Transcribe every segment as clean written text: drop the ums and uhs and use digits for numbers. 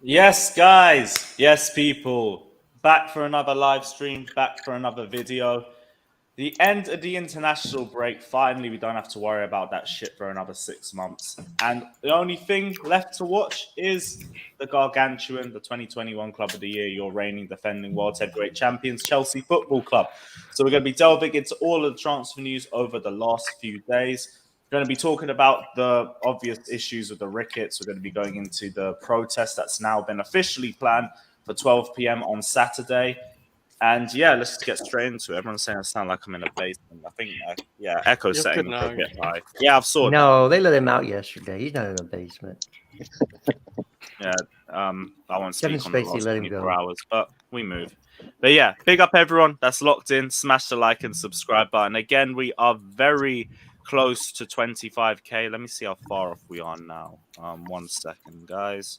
Yes, guys. Yes, people. Back for another live stream, back for another video. The end of the international break. Finally, we don't have to worry about that shit for another 6 months. And the only thing left to watch is the gargantuan, the 2021 Club of the Year, your reigning defending world heavyweight champions, Chelsea Football Club. So we're going to be delving into all of the transfer news over the last few days. We're going to be talking about the obvious issues with the Ricketts. We're going to be going into the protest that's now been officially planned for 12 p.m. on Saturday. And yeah, let's just get straight into it. Everyone's saying I sound like I'm in a basement. I think, Echo's You're setting good up a now. bit high. Yeah, I've sorted No, they let him out yesterday. He's not in the basement. that. Yeah, I won't speak Kevin on the Spacey last let him 24 go. hours, but we move. But yeah, big up everyone that's locked in. Smash the like and subscribe button. Again, we are very close to 25k. Let me see how far off we are now. 1 second, guys.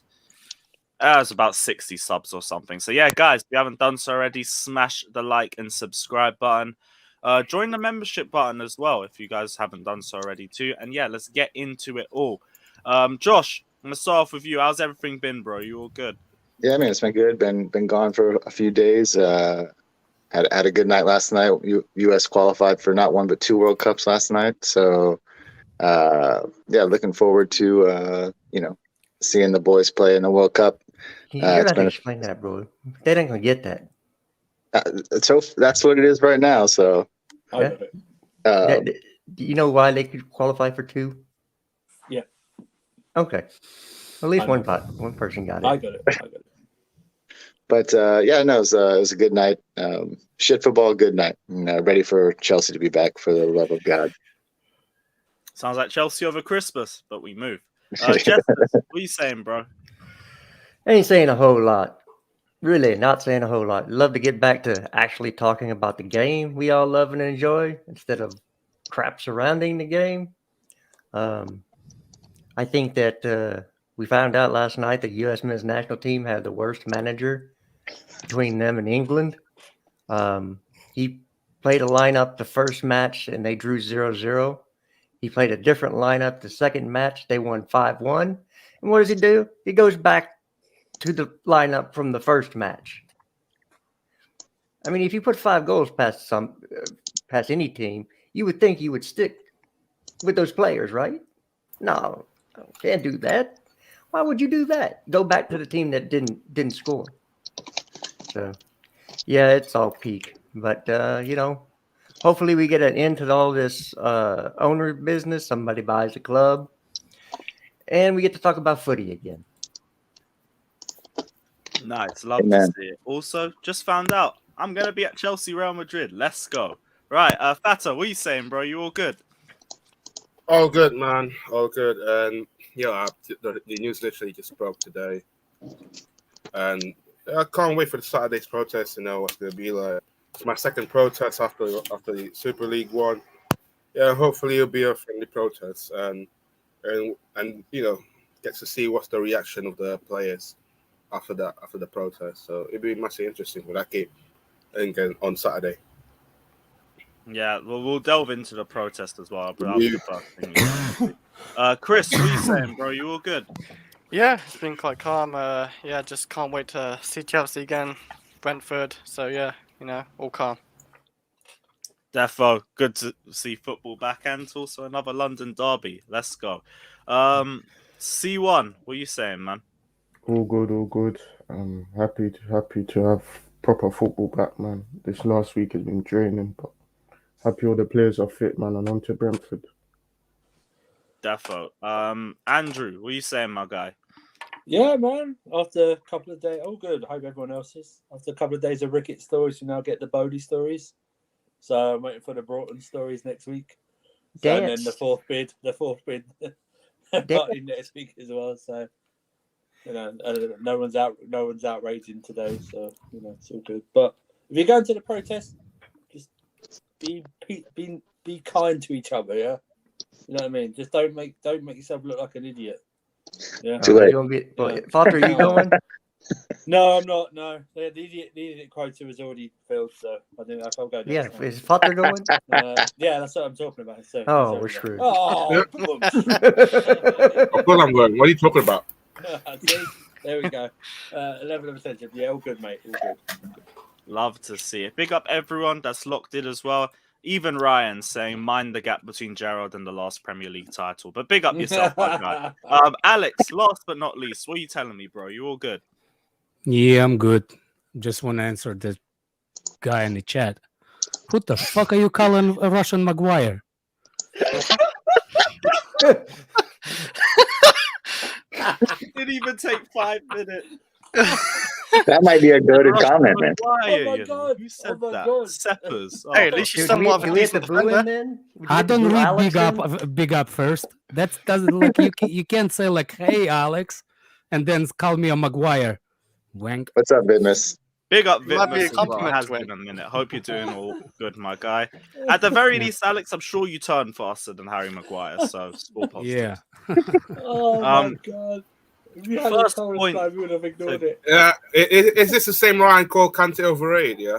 It's about 60 subs or something. So yeah, guys, if you haven't done so already, smash the like and subscribe button. Join the membership button as well if you guys haven't done so already too. And yeah, let's get into it all. Josh, I'm gonna start off with you. How's everything been, bro? You all good? Yeah, man, it's been good. Been gone for a few days. Had a good night last night. U.S. qualified for not one but two World Cups last night. So yeah, looking forward to seeing the boys play in the World Cup. You're going to explain that, bro. They ain't going to get that. So that's what it is right now. So I got it. Do you know why they could qualify for two? Yeah. Okay. At least one person got it. I got it. But yeah, no, it was a good night. Shit football, good night. Ready for Chelsea to be back, for the love of God. Sounds like Chelsea over Christmas, but we move. Jess, what are you saying, bro? I ain't saying a whole lot. Really, not saying a whole lot. Love to get back to actually talking about the game we all love and enjoy instead of crap surrounding the game. I think that we found out last night that U.S. men's national team had the worst manager between them and England. He played a lineup the first match and they drew 0-0. He played a different lineup the second match. They won 5-1. And what does he do? He goes back to the lineup from the first match. I mean, if you put 5 goals past any team, you would think you would stick with those players, right? No, can't do that. Why would you do that? Go back to the team that didn't score. So, yeah, it's all peak. But hopefully we get an end to all this owner business. Somebody buys a club, and we get to talk about footy again. Nice, love to see it. Also, just found out I'm gonna be at Chelsea Real Madrid. Let's go. Right, Fata, what are you saying, bro? You all good? All good, man. All good. And yeah, the news literally just broke today, and I can't wait for the Saturday's protest. You know what's gonna be like. It's my second protest after the Super League one. Yeah, hopefully it'll be a friendly protest, and get to see what's the reaction of the players after the protest. So it'll be massively interesting for that game again on Saturday. Yeah, well, we'll delve into the protest as well. But Chris, what are you saying, bro? You all good? Yeah, it's been quite calm. Just can't wait to see Chelsea again, Brentford. So yeah, all calm. Defo, good to see football back, and also another London derby. Let's go. C1, what are you saying, man? All good. I'm happy to have proper football back, man. This last week has been draining, but happy all the players are fit, man, and on to Brentford. Defo. Andrew, what are you saying, my guy? Yeah, man. After a couple of days, all good. I hope everyone else is. After a couple of days of Ricketts stories, we now get the Bodie stories. So I'm waiting for the Broughton stories next week. So, and then the fourth bid party next week as well. So no one's outraging today. So it's all good. But if you're going to the protest, just be kind to each other. Yeah, you know what I mean. Just don't make yourself look like an idiot. Yeah. Too late. Foster, are you going? No, I'm not. No, the idiot quota was already filled, so I think I'll go. Yeah, is Foster going? Yeah, that's what I'm talking about. So, we're screwed. Oh, Of course I'm going. What are you talking about? There we go. 11 attention. Yeah, all good, mate. All good. Love to see it. Big up everyone that's locked in as well. Even Ryan saying, mind the gap between Gerald and the last Premier League title. But big up yourself, my guy. Alex, last but not least, what are you telling me, bro? You all good? Yeah, I'm good. Just want to answer the guy in the chat. Who the fuck are you calling a Russian Maguire? Didn't even take 5 minutes. That might be a goaded comment, man. Maguire, Oh my you know. God. Who said Oh my that? God. Seppers. Hey, at least you Dude, still more of a do we have to decent boo him defender. then? Do we I have to don't boo read Alex big up first. That's doesn't like you can't say like, hey Alex, and then call me a Maguire. Wank. What's up, Bitmus? Big up Might be a Vitmus as well. It compliment has to him. been a minute. Hope you're doing all good, my guy. At the very least, Alex, I'm sure you turn faster than Harry Maguire, so all positive. Yeah. Oh my God. If you had a First Taurus point guy, we would have ignored it. Yeah, is this the same Ryan called Kante overrated? Yeah,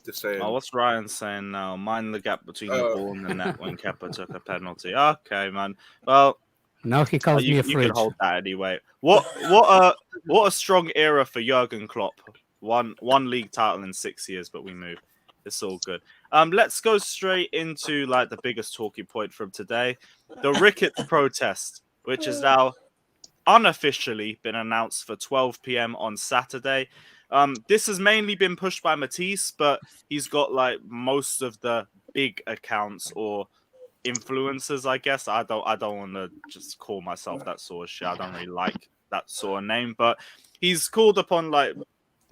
just saying. Oh, what's Ryan saying now? Mind the gap between the ball and the net when Kepa took a penalty. Okay, man. Well, Now he calls me you a can fridge. hold that anyway. What a strong era for Jurgen Klopp. One league title in 6 years, but we moved. It's all good. Let's go straight into like the biggest talking point from today, the Ricketts protest, which is now unofficially been announced for 12 p.m. on Saturday. This has mainly been pushed by Matisse, but he's got like most of the big accounts or influencers, I guess. I don't want to just call myself that sort of shit. I don't really like that sort of name, but he's called upon like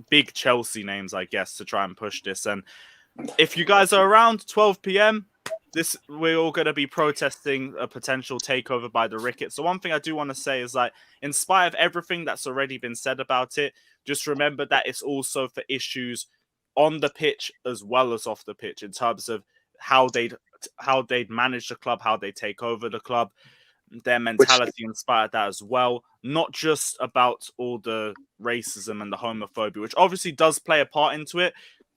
big Chelsea names, I guess, to try and push this. And if you guys are around 12 p.m., we're all going to be protesting a potential takeover by the Ricketts. So one thing I do want to say is like, in spite of everything that's already been said about it, just remember that it's also for issues on the pitch as well as off the pitch in terms of how they'd manage the club, how they take over the club, their mentality inspired that as well. Not just about all the racism and the homophobia, which obviously does play a part into it.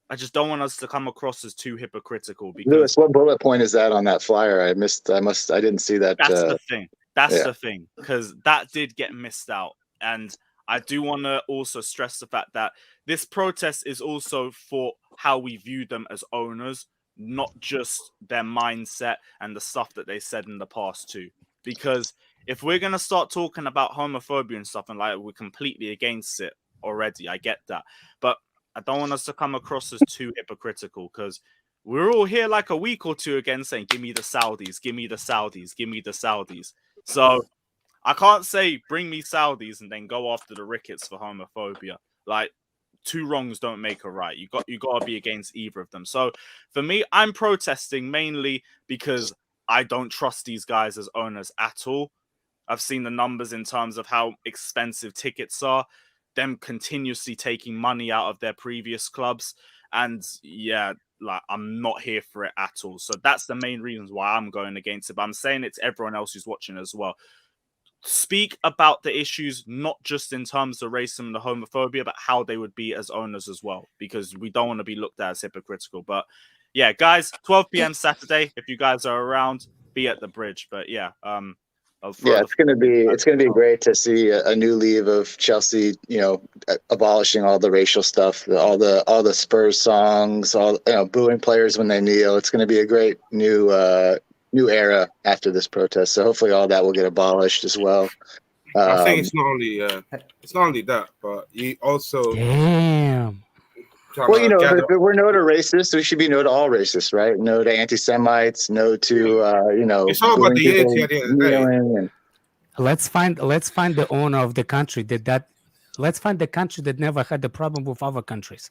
I just don't want us to come across as too hypocritical. Because Lewis, what bullet point is that on that flyer? I didn't see that. That's the thing. That's the thing, because that did get missed out. And I do want to also stress the fact that this protest is also for how we view them as owners, not just their mindset and the stuff that they said in the past too. Because if we're going to start talking about homophobia and stuff and like we're completely against it already, I get that. But I don't want us to come across as too hypocritical, because we're all here like a week or two again saying, give me the Saudis, give me the Saudis, give me the Saudis. So I can't say bring me Saudis and then go after the Ricketts for homophobia. Like, two wrongs don't make a right. You got to be against either of them. So for me, I'm protesting mainly because I don't trust these guys as owners at all. I've seen the numbers in terms of how expensive tickets are, them continuously taking money out of their previous clubs. And yeah, like I'm not here for it at all. So that's the main reasons why I'm going against it. But I'm saying it to everyone else who's watching as well. Speak about the issues, not just in terms of racism and the homophobia, but how they would be as owners as well, because we don't want to be looked at as hypocritical. But yeah, guys, 12 p.m. Saturday. If you guys are around, be at the bridge. But yeah, it's gonna be great to see a new leave of Chelsea. You know, abolishing all the racial stuff, all the Spurs songs, booing players when they kneel. It's gonna be a great new era after this protest. So hopefully all that will get abolished as well. I think it's not only that, but you also Damn. Well, if we're no to racists, we should be no to all racists, right? No to anti-Semites, no to It's all about the unity at the end of the day. Let's find the owner of the country let's find the country that never had the problem with other countries.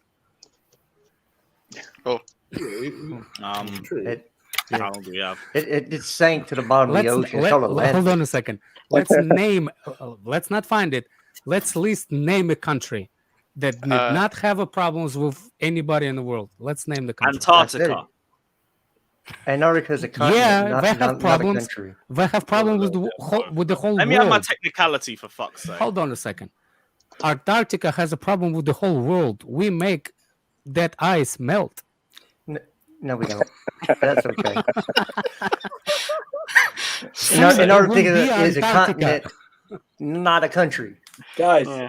Oh. True. It sank to the bottom of the ocean. Hold on a second. Let's not find it. Let's at least name a country that did not have a problems with anybody in the world. Let's name the country. Antarctica. Antarctica is a continent. Yeah, they have problems. They have problems with the whole world. Let me have my technicality, for fuck's sake. Hold on a second. Antarctica has a problem with the whole world. We make that ice melt. No, we don't. That's okay. Antarctica is a continent, not a country. Guys, Yeah.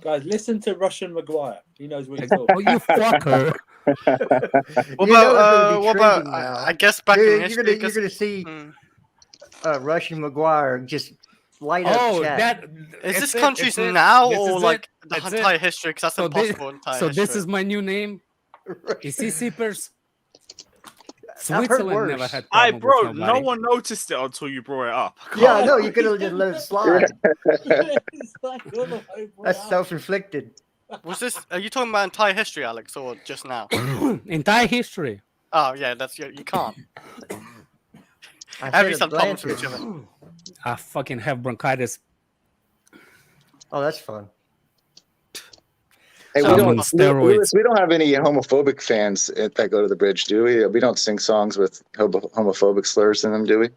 guys, listen to Russian Maguire. He knows what he's talking. Oh, you fucker! What You know it's about gonna be what about? trending now. I guess back in You're history, gonna, you're gonna see Hmm. Russian Maguire just light up Oh, chat. that Is it's this it, countries it's it. now This or is like it. the It's entire it. history? Because that's So this, impossible. Entire so history. this is my new name. You see, Seepers. I've heard Switzerland never worse. had Aye, problem bro, with no nobody. one noticed it until you brought it up. Yeah, I know. You could have just let it slide. It's like, all the way That's out. self-inflicted. Was this? Are you talking about entire history, Alex, or just now? Entire history. Oh yeah, that's you can't. I Every said some problems with Atlantis. each other. I fucking have bronchitis. Oh, that's fun. Hey, So- we I'm on don't, steroids. Lewis, we don't have any homophobic fans that go to the bridge, do we? We don't sing songs with homophobic slurs in them, do we?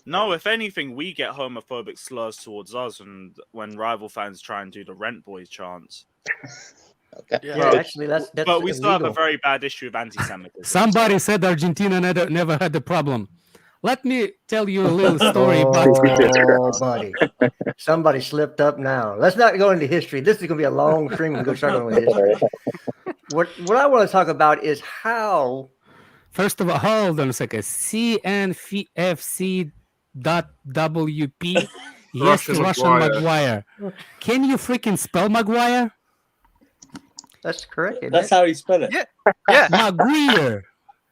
No, if anything, we get homophobic slurs towards us, and when rival fans try and do the Rent Boys chants. Okay. Yeah. Yeah, actually, that's But we still have a illegal. very bad issue of anti-Semitism. Somebody said Argentina never had the problem. Let me tell you a little story about. Oh, buddy. Somebody slipped up now. Let's not go into history. This is going to be a long stream. We go start going into history. What I want to talk about is how. First of all, hold on a second. CNFC.WP. Yes, to Russian Maguire. Can you freaking spell Maguire? That's correct. Isn't That's it? how you spell it. Yeah. Yeah. Maguire.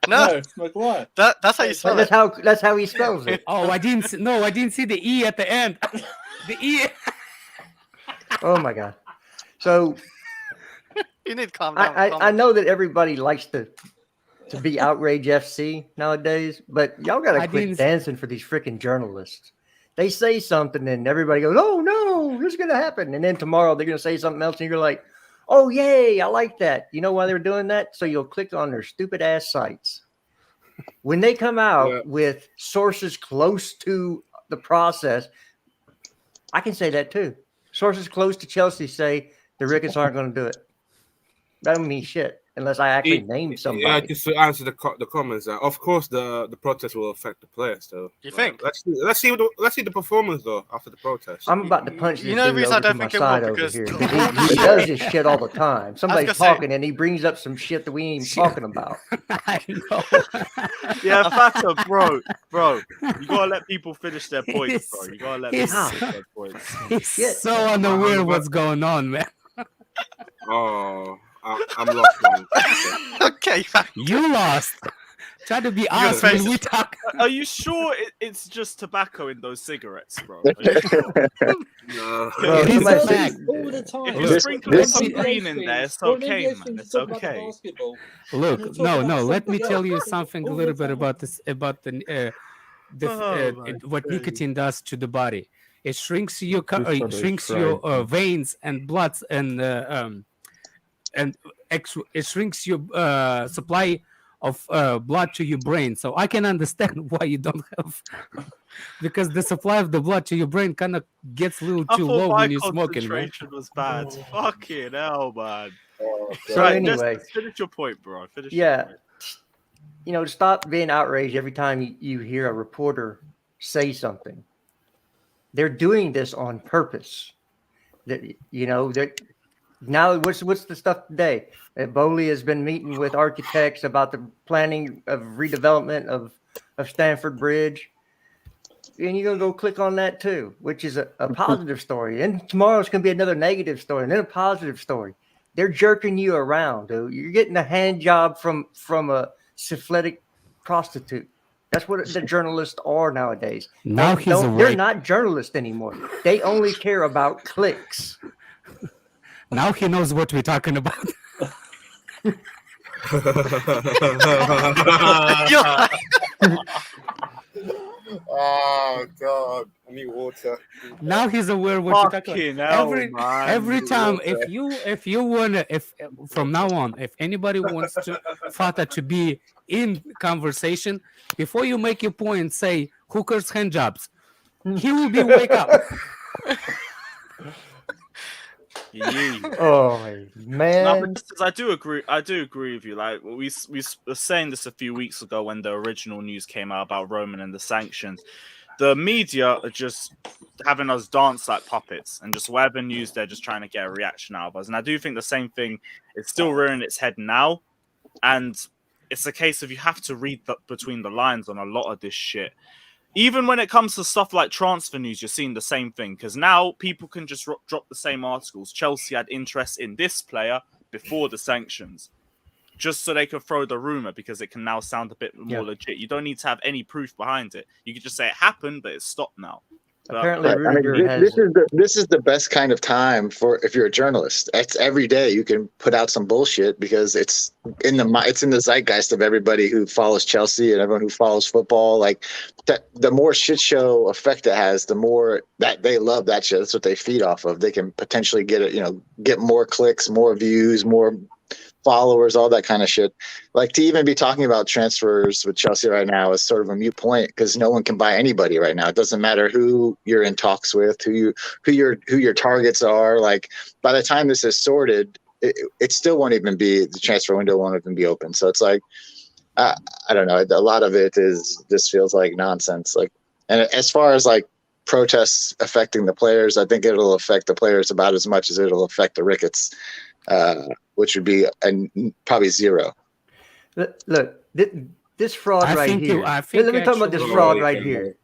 No, it's Maguire. that's how you spell it. That's how he spells it. Oh, I didn't see the E at the end. The E. Oh my god. So You need to calm down. I know that everybody likes to be outrage FC nowadays, but y'all gotta I quit didn't- dancing for these freaking journalists. They say something and everybody goes, "Oh no, this is gonna happen," and then tomorrow they're gonna say something else, and you're like, "Oh yay, I like that." You know why they're doing that? So you'll click on their stupid ass sites. When they come out with sources close to the process, I can say that too. Sources close to Chelsea say the Ricketts aren't going to do it. That don't mean shit unless I actually name somebody. Yeah, just to answer the comments. Of course, the protest will affect the players, though. You think? Let's see the performance though after the protest. I'm about to punch this You know the dude reason I over to don't my think it side will, over because here. the- He does this shit all the time. Somebody's gonna say- talking and he brings up some shit that we ain't even talking about. I know. Yeah, Fata, bro, you gotta let people finish their points, bro. You gotta let people He's- finish their points. He's Shit. so unaware what's going on, man. Oh, I'm lost. Man. Okay. You lost. Try to be honest face when we it. talk. Are you sure it's just tobacco in those cigarettes, bro? Are you sure? No. Bro, It is somebody a said- fact. All the time. If Look, you're sprinkling this- some green in there, it's okay, man. It's okay. Look, no. Let me tell you something a little bit about this, about what nicotine does to the body. It shrinks your This one it is shrinks fried, your man. veins and bloods and it shrinks your supply of blood to your brain. So I can understand why you don't have, because the supply of the blood to your brain kind of gets a little I too thought low my when you're smoking, man. concentration was bad. Fucking hell, man. So Right, anyway, just finish your point, bro. Finish yeah, your point. you know, stop being outraged every time you hear a reporter say something. They're doing this on purpose. That that now what's the stuff today? Bowley has been meeting with architects about the planning of redevelopment of Stamford Bridge. And you're gonna go click on that too, which is a positive story. And tomorrow's gonna be another negative story, and then a positive story. They're jerking you around, dude. You're getting a hand job from a syphilitic prostitute. That's what the journalists are nowadays. Now And he's a they're rape. not journalists anymore. They only care about clicks. Now he knows what we're talking about. Oh God, I need water. Now he's aware what you're talking Fucking about. hell, Every man. time, if you wanna, if from now on, if anybody wants to Fata to be in conversation, before you make your point, say hookers hand jobs. He will be wake up. Yeah. Oh No, man. but just- I do agree with you. Like we were saying this a few weeks ago when the original news came out about Roman and the sanctions. the media are just having us dance like puppets, and just whatever news they're just trying to get a reaction out of us. And I do think the same thing is still rearing its head now, and it's a case of you have to read between the lines on a lot of this shit. Even when it comes to stuff like transfer news, you're seeing the same thing, because now people can just drop the same articles. Chelsea had interest in this player before the sanctions, just so they could throw the rumor, because it can now sound a bit more legit. You don't need to have any proof behind it. You can just say it happened, but it's stopped now. Apparently, Right. I mean, Rudiger has. this is the best kind of time for if you're a journalist. It's every day you can put out some bullshit because it's in the zeitgeist of everybody who follows Chelsea and everyone who follows football. Like the more shit show effect it has, the more that they love that shit. That's what they feed off of. They can potentially get more clicks, more views, more followers, all that kind of shit. Like, to even be talking about transfers with Chelsea right now is sort of a moot point, because no one can buy anybody right now. It doesn't matter who you're in talks with, who your targets are. Like, by the time this is sorted, it still won't even be, the transfer window won't even be open. So it's like, I don't know. A lot of it just feels like nonsense. Like, and as far as like protests affecting the players, I think it'll affect the players about as much as it'll affect the Ricketts. Which would be probably zero. Look, this fraud here. Let me talk about this fraud right here.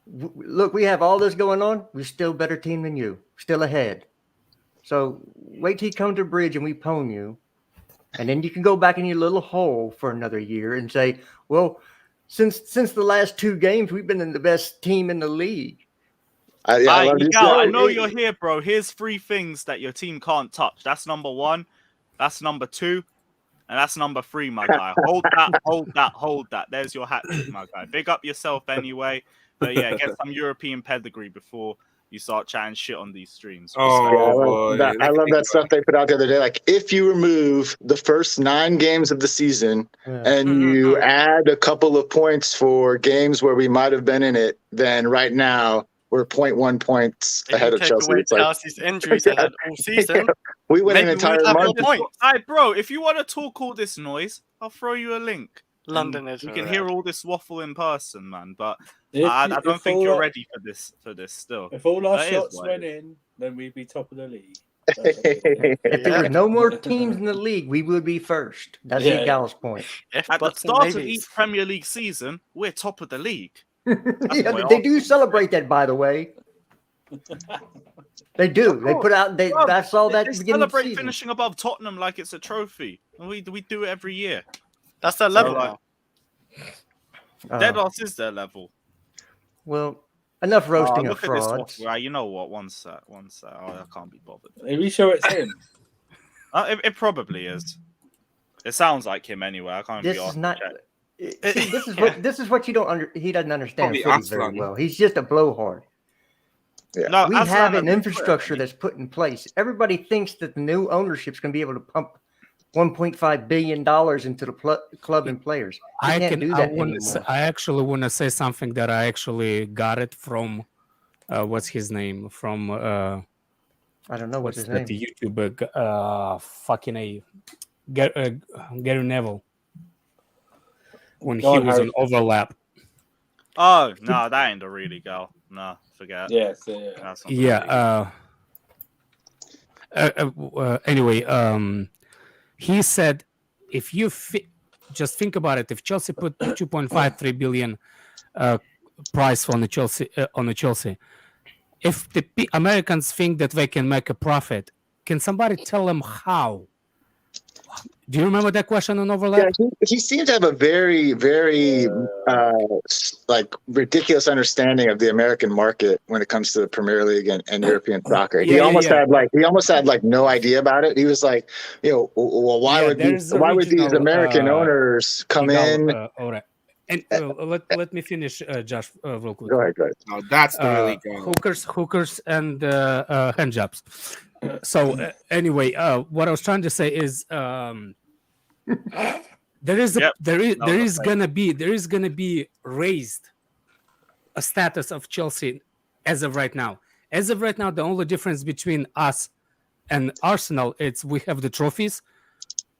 Look, we have all this going on. We're still a better team than you. Still ahead. So wait till you come to the bridge and we pwn you. And then you can go back in your little hole for another year and say, well, since the last 2 games, we've been the best team in the league. I know you're here, bro. Here's 3 things that your team can't touch. That's number 1, that's number 2, and that's number 3, my guy. Hold that. There's your hat trick, my guy. Big up yourself anyway. But yeah, get some European pedigree before you start chatting shit on these streams. I love that stuff they put out the other day. Like, if you remove the first 9 games of the season and you add a couple of points for games where we might have been in it, then right now we're 0.1 points ahead of Chelsea. It's like Chelsea's injuries ahead all season. We win an entire month. Bro, if you want to talk all this noise, I'll throw you a link. London is. You can hear all this waffle in person, man. But I don't think you're ready for this. Still, if all our shots went in, then we'd be top of the league. If there were no more teams in the league, we would be first. That's Gal's point. At the start of each Premier League season, we're top of the league. They do celebrate that, by the way. They do. They put out. That's all that. They celebrate finishing above Tottenham like it's a trophy. We do it every year. That's their level now. Dead Ass is their level. Well, enough roasting of frauds. frauds. Right, you know what? One sec. Oh, I can't be bothered. Are we sure it's him? It probably is. It sounds like him anyway. I can't be asked. This is what you don't he doesn't understand very well. He's just a blowhard. Yeah. No, we have an infrastructure that's put in place. Everybody thinks that the new ownership's going to be able to pump $1.5 billion into the club and players. I actually want to say something that I actually got it from. What's his name? From I don't know what's his name. The YouTuber, fucking Gary Neville. When he was on Overlap. Oh no, that ain't the really girl. No, forget. Yes, Anyway, he said, if you just think about it, if Chelsea put 2.53 billion price on the Chelsea, if the Americans think that they can make a profit, can somebody tell them how? Do you remember that question on Overlap? Yeah, he seemed to have a very, very ridiculous understanding of the American market when it comes to the Premier League and European soccer. He almost had no idea about it. He was like, well, why would these American owners come in? All right. And let me finish, Josh, real quick. Go ahead. No, that's the really good. Hookers, and hand jobs. So anyway, what I was trying to say is there is gonna be raised a status of Chelsea as of right now. As of right now, the only difference between us and Arsenal is we have the trophies,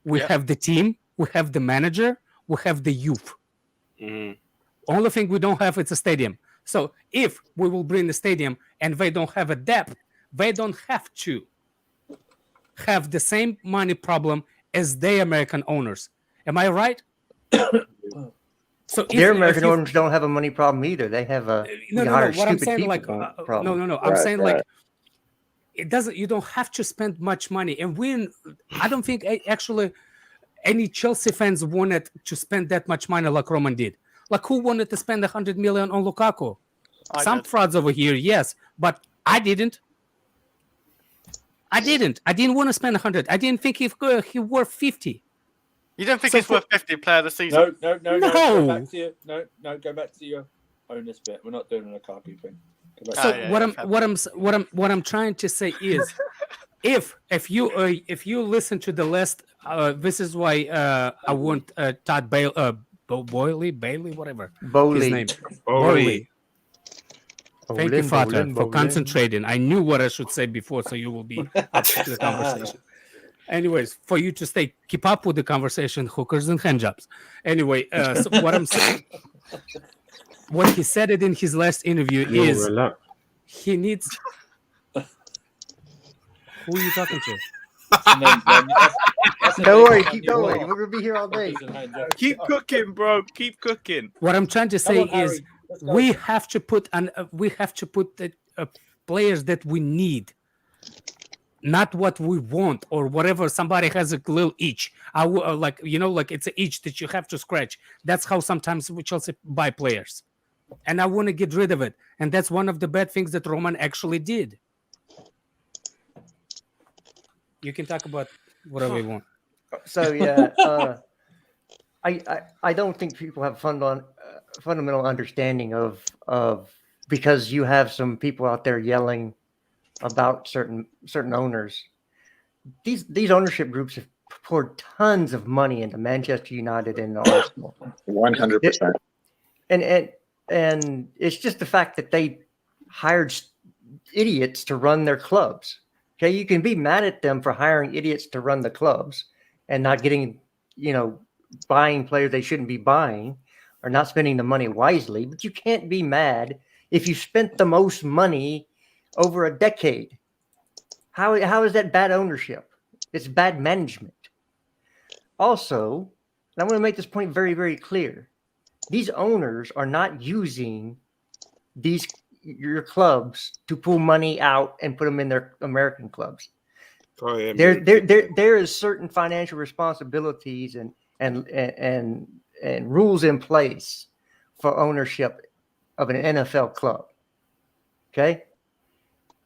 we have the team, we have the manager, we have the youth. Mm-hmm. Only thing we don't have is a stadium. So if we will bring the stadium and they don't have a depth, they don't have to have the same money problem as the American owners. Am I right? So Their American owners don't have a money problem either. They have a no. What I'm saying, like, problem. no. I'm Right, saying right. like it doesn't. You don't have to spend much money, and I don't think actually any Chelsea fans wanted to spend that much money like Roman did. Like, who wanted to spend 100 million on Lukaku? Some frauds over here, yes, but I didn't. I didn't want to spend 100. I didn't think he worth 50. You don't think he's worth 50 player of the season? No. Go back to go back to your owner's bit. We're not doing a Lukaku thing. So what I'm trying to say is, if you listen to the last, this is why I want Todd Bailey, whatever his name, Bowley. Thank you, Fata, for concentrating. I knew what I should say before, so you will be up to the conversation. Anyways, for you to keep up with the conversation, hookers and handjobs. Anyway, so what I'm saying, what he said it in his last interview is he needs. Who are you talking to? Don't worry, keep going. We're gonna be here all day. Keep cooking, bro. Keep cooking. What I'm trying to say is we have to put the players that we need, not what we want or whatever. Somebody has a little itch. Like it's an itch that you have to scratch. That's how sometimes we Chelsea buy players, and I want to get rid of it. And that's one of the bad things that Roman actually did. You can talk about whatever you want. So yeah, I don't think people have fundamental understanding of because you have some people out there yelling about certain owners. These ownership groups have poured tons of money into Manchester United and Arsenal. 100%. And it's just the fact that they hired idiots to run their clubs. Okay, you can be mad at them for hiring idiots to run the clubs and not getting, buying players they shouldn't be buying or not spending the money wisely. But you can't be mad if you spent the most money over a decade. How is that bad ownership? It's bad management. Also, and I want to make this point very, very clear. These owners are not using your clubs to pull money out and put them in their American clubs. There is certain financial responsibilities and rules in place for ownership of an NFL club. Okay,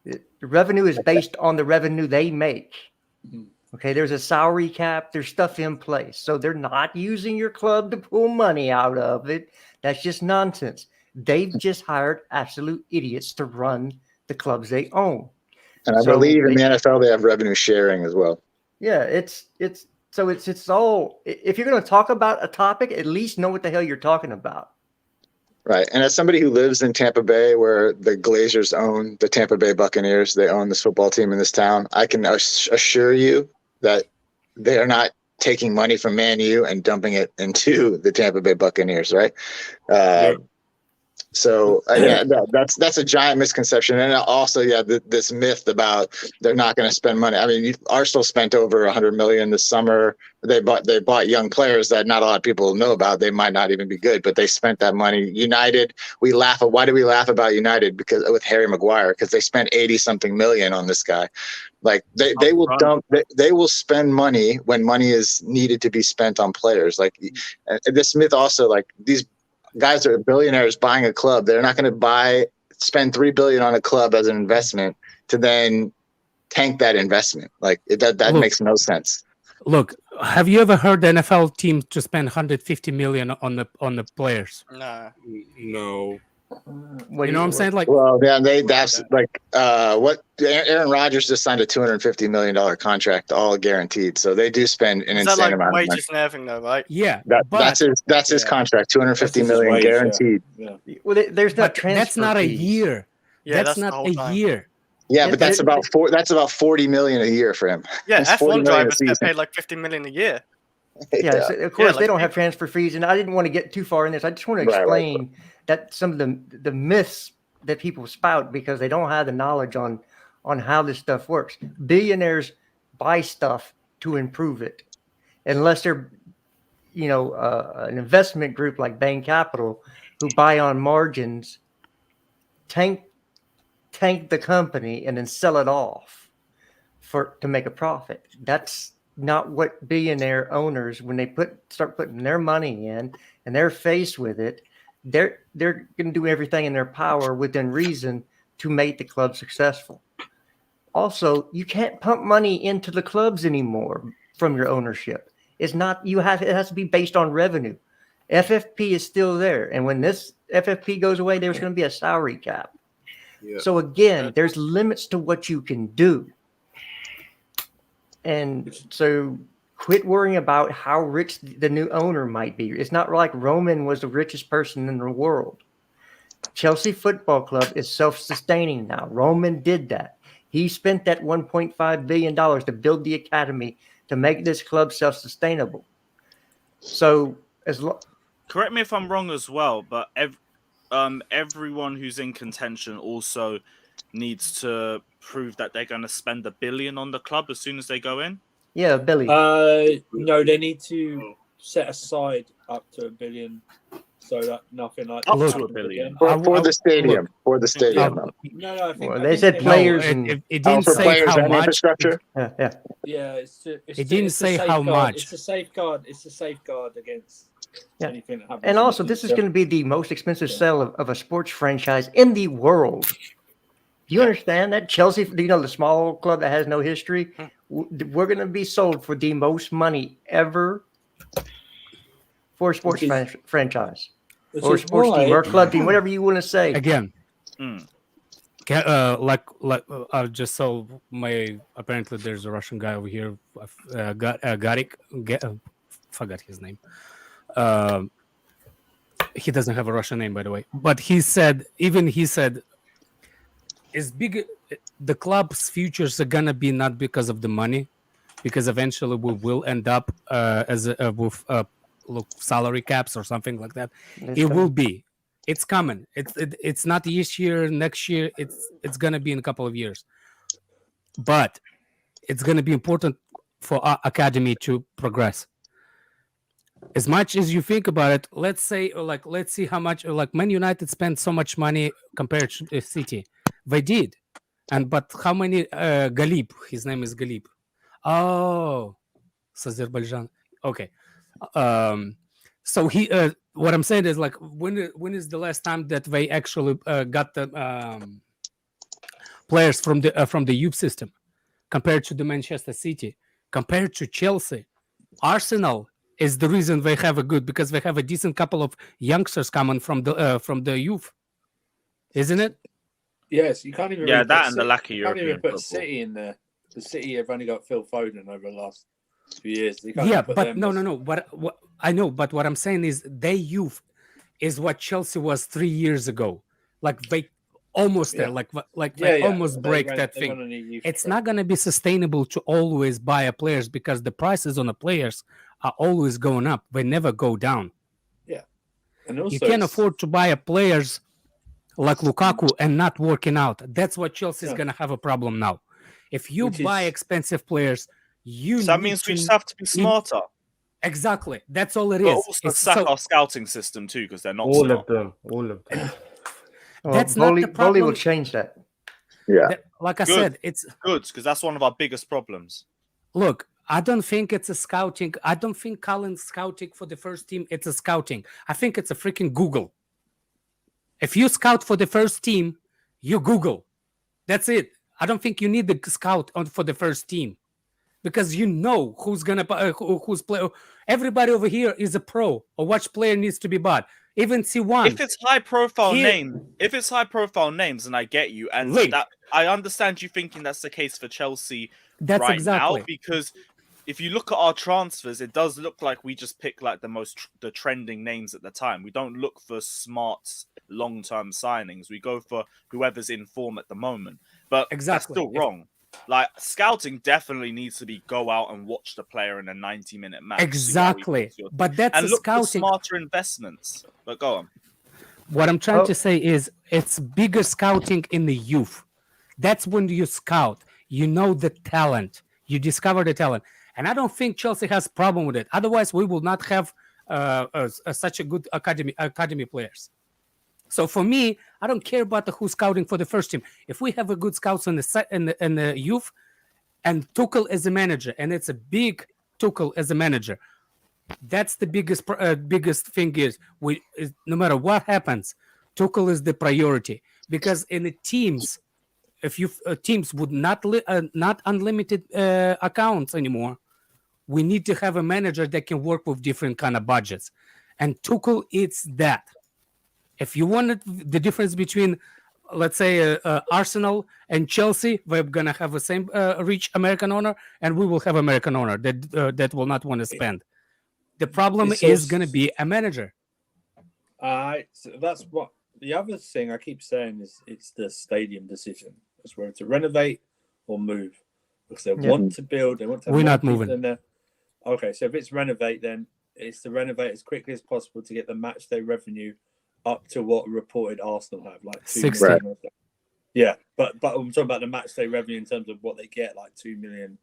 the revenue is based on the revenue they make. Okay, there's a salary cap. There's stuff in place, so they're not using your club to pull money out of it. That's just nonsense. They've just hired absolute idiots to run the clubs they own. And I believe in the NFL, they have revenue sharing as well. Yeah, it's all, if you're going to talk about a topic, at least know what the hell you're talking about. Right. And as somebody who lives in Tampa Bay, where the Glazers own the Tampa Bay Buccaneers, they own this football team in this town, I can assure you that they are not taking money from Man U and dumping it into the Tampa Bay Buccaneers, right? So that's a giant misconception. And also, this myth about they're not going to spend money. I mean, Arsenal spent over $100 million this summer. They bought young players that not a lot of people know about. They might not even be good, but they spent that money. United, we laugh. Why do we laugh about United? Because with Harry Maguire, because they spent 80-something million on this guy. Like they will spend money when money is needed to be spent on players. Like this myth also, like these guys are billionaires buying a club. They're not going to spend $3 billion on a club as an investment to then tank that investment. Like that makes no sense. Look, have you ever heard the NFL team to spend 150 million on the players? No. No. You know what I'm saying? Like, well, yeah, that's like what Aaron Rodgers just signed a $250 million contract, all guaranteed. So they do spend an insane amount of money. Wages and everything, though, right? Yeah, that's his contract, $250 million guaranteed. Yeah. Well, there's not transfer. That's not a year. Yeah, that's not a time. year. Yeah, but that's about $40 million a year for him. Yeah, F1 drivers get paid like $50 million a year. Yeah, so of course like they don't have transfer fees, and I didn't want to get too far in this. I just want to Right, right. explain that some of the myths that people spout because they don't have the knowledge on how this stuff works. Billionaires buy stuff to improve it, unless they're an investment group like Bain Capital who buy on margins, tank the company, and then sell it off to make a profit. That's not what billionaire owners, when they start putting their money in and they're faced with it, they're going to do everything in their power within reason to make the club successful. Also, you can't pump money into the clubs anymore from your ownership. It's not, it has to be based on revenue. FFP is still there. And when this FFP goes away, there's going to be a salary cap. Yeah. So again, there's limits to what you can do. And so quit worrying about how rich the new owner might be. It's not like Roman was the richest person in the world. Chelsea Football Club is self-sustaining now. Roman did that. He spent that $1.5 billion to build the academy to make this club self-sustainable. So correct me if I'm wrong as well, but everyone who's in contention also needs to prove that they're going to spend $1 billion on the club as soon as they go in. Yeah, Billy. No, they need to set aside up to $1 billion, so that nothing like Up that to $1 happens billion. again. For the stadium. For the stadium. No, I think they said players it, and it didn't for say players how and much. infrastructure. yeah. Yeah, It didn't say how much. It's a safeguard. It's a safeguard against anything that happens. And in also, the this is future. going to be the most expensive sale of a sports franchise in the world. Do you understand that? Chelsea, the small club that has no history, we're going to be sold for the most money ever for a sports franchise. Or sports team, or club team, whatever you want to say. Again, I just saw apparently there's a Russian guy over here, Garik, forgot his name. He doesn't have a Russian name, by the way. But he said, as big the club's futures are gonna be not because of the money, because eventually we will end up with salary caps or something like that. Will be. It's coming. It's not this year, next year. It's gonna be in a couple of years. But it's gonna be important for our academy to progress. As much as you think about it, let's see how much Man United spent so much money compared to City. They did, but how many? Galib, his name is Galib. Oh, it's Azerbaijan. Okay. So he. What I'm saying is when is the last time that they actually got the players from the youth system, compared to the Manchester City, compared to Chelsea, Arsenal is the reason they have because they have a decent couple of youngsters coming from the youth, isn't it? Yes, you can't even. Yeah, really that put and the lack of you can't even European put football. City in there. The City have only got Phil Foden over the last few years. Yeah, but no. What I know, but what I'm saying is their youth is what Chelsea was 3 years ago. They almost there, they almost break that thing. It's not going to be sustainable to always buy a players because the prices on the players are always going up. They never go down. Yeah, and also you can't afford to buy a players like Lukaku and not working out. That's what Chelsea is going to have a problem now. If you buy expensive players, that means we just have to be smarter. Exactly. That's all it but is. Also sack our scouting system too, because they're not all smart. All of them. That's not the problem. Bully will change that. Yeah. Like I said, it's good because that's one of our biggest problems. Look, I don't think it's a scouting. I don't think Colin's scouting for the first team. It's a scouting. I think it's a freaking Google. If you scout for the first team, you Google. That's it. I don't think you need the scout for the first team because you know who's gonna who's play. Everybody over here is a pro or which player needs to be bought. Even C1. If it's high profile names, and I get you, and that I understand you thinking that's the case for Chelsea now, because if you look at our transfers, it does look like we just pick the trending names at the time. We don't look for smart long-term signings. We go for whoever's in form at the moment. But that's still wrong. Like, scouting definitely needs to be go out and watch the player in a 90-minute match. see how he Exactly. fits your team, But that's and a look for scouting. smarter investments. But go on. What I'm trying Oh. to say is it's bigger scouting in the youth. That's when you scout. You know the talent. You discover the talent. And I don't think Chelsea has problem with it. Otherwise, we will not have such a good academy players. So for me, I don't care about who's scouting for the first team. If we have a good scouts in the youth, and Tuchel as a manager, and it's a big Tuchel as a manager, that's the biggest thing is no matter what happens, Tuchel is the priority, because in the teams, if you teams would not unlimited accounts anymore, we need to have a manager that can work with different kind of budgets, and Tuchel it's that. If you wanted the difference between, let's say, Arsenal and Chelsea, we're gonna have the same rich American owner, and we will have American owner that will not want to spend. The problem is going to be a manager. So that's what the other thing I keep saying is it's the stadium decision. It's whether to renovate or move, because they want to build. They want to. We're not moving. Okay, so if it's renovate, then it's to renovate as quickly as possible to get the match day revenue up to what reported Arsenal have, like 2 60. million. Or so. Yeah, but I'm talking about the match day revenue in terms of what they get, like 2 million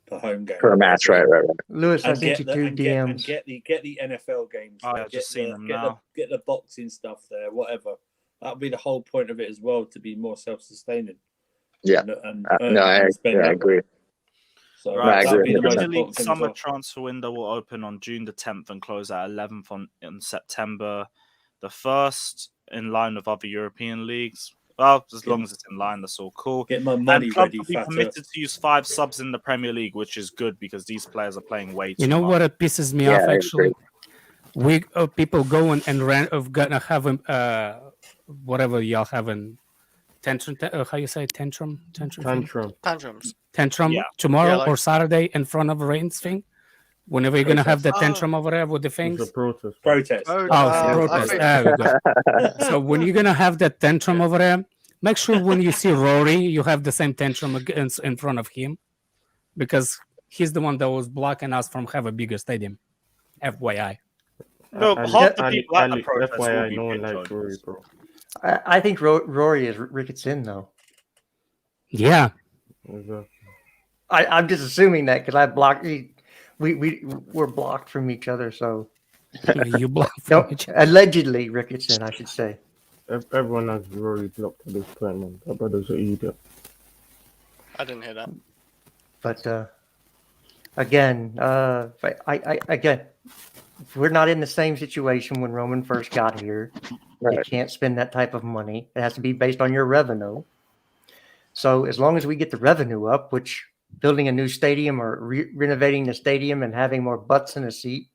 per home game Per match, right. Lewis, I and sent you two DMs. get the NFL games. Oh, I've just seen them now. Get the boxing stuff there, whatever. That'll be the whole point of it as well, to be more self-sustaining. Yeah. I agree. So Right, I agree. the Premier 100%. League summer transfer window will open on June the 10th and close at 11th on September the 1st, in line with other European leagues. Well, as long as it's in line, that's all cool. Get my money and clubs ready. will be permitted to use 5 subs in the Premier League, which is good because these players are playing way too You know much. what it pisses me off actually? We people going and gonna have whatever y'all having tantrum. How you say tantrum? Tantrums. Tantrum tomorrow or Saturday in front of Reigns thing. Whenever you're gonna have the tantrum over there with the things. It's a protest. Protest. Protest. There we go. So when you're gonna have that tantrum over there, make sure when you see Rory, you have the same tantrum in front of him, because he's the one that was blocking us from have a bigger stadium. FYI. No, half the people at the protest will FYI, be no one bitch likes Rory, bro. I think Rory is Ricketts in though. Yeah. Exactly. I'm just assuming that because I blocked. We're blocked from each other, so You blocked from each other. Allegedly Ricketts in, I should say. Everyone has Rory blocked at this point, man. That brother's an idiot. I didn't hear that. But again, if we're not in the same situation when Roman first got here. You can't spend that type of money. It has to be based on your revenue. So as long as we get the revenue up, which building a new stadium or renovating the stadium and having more butts in a seat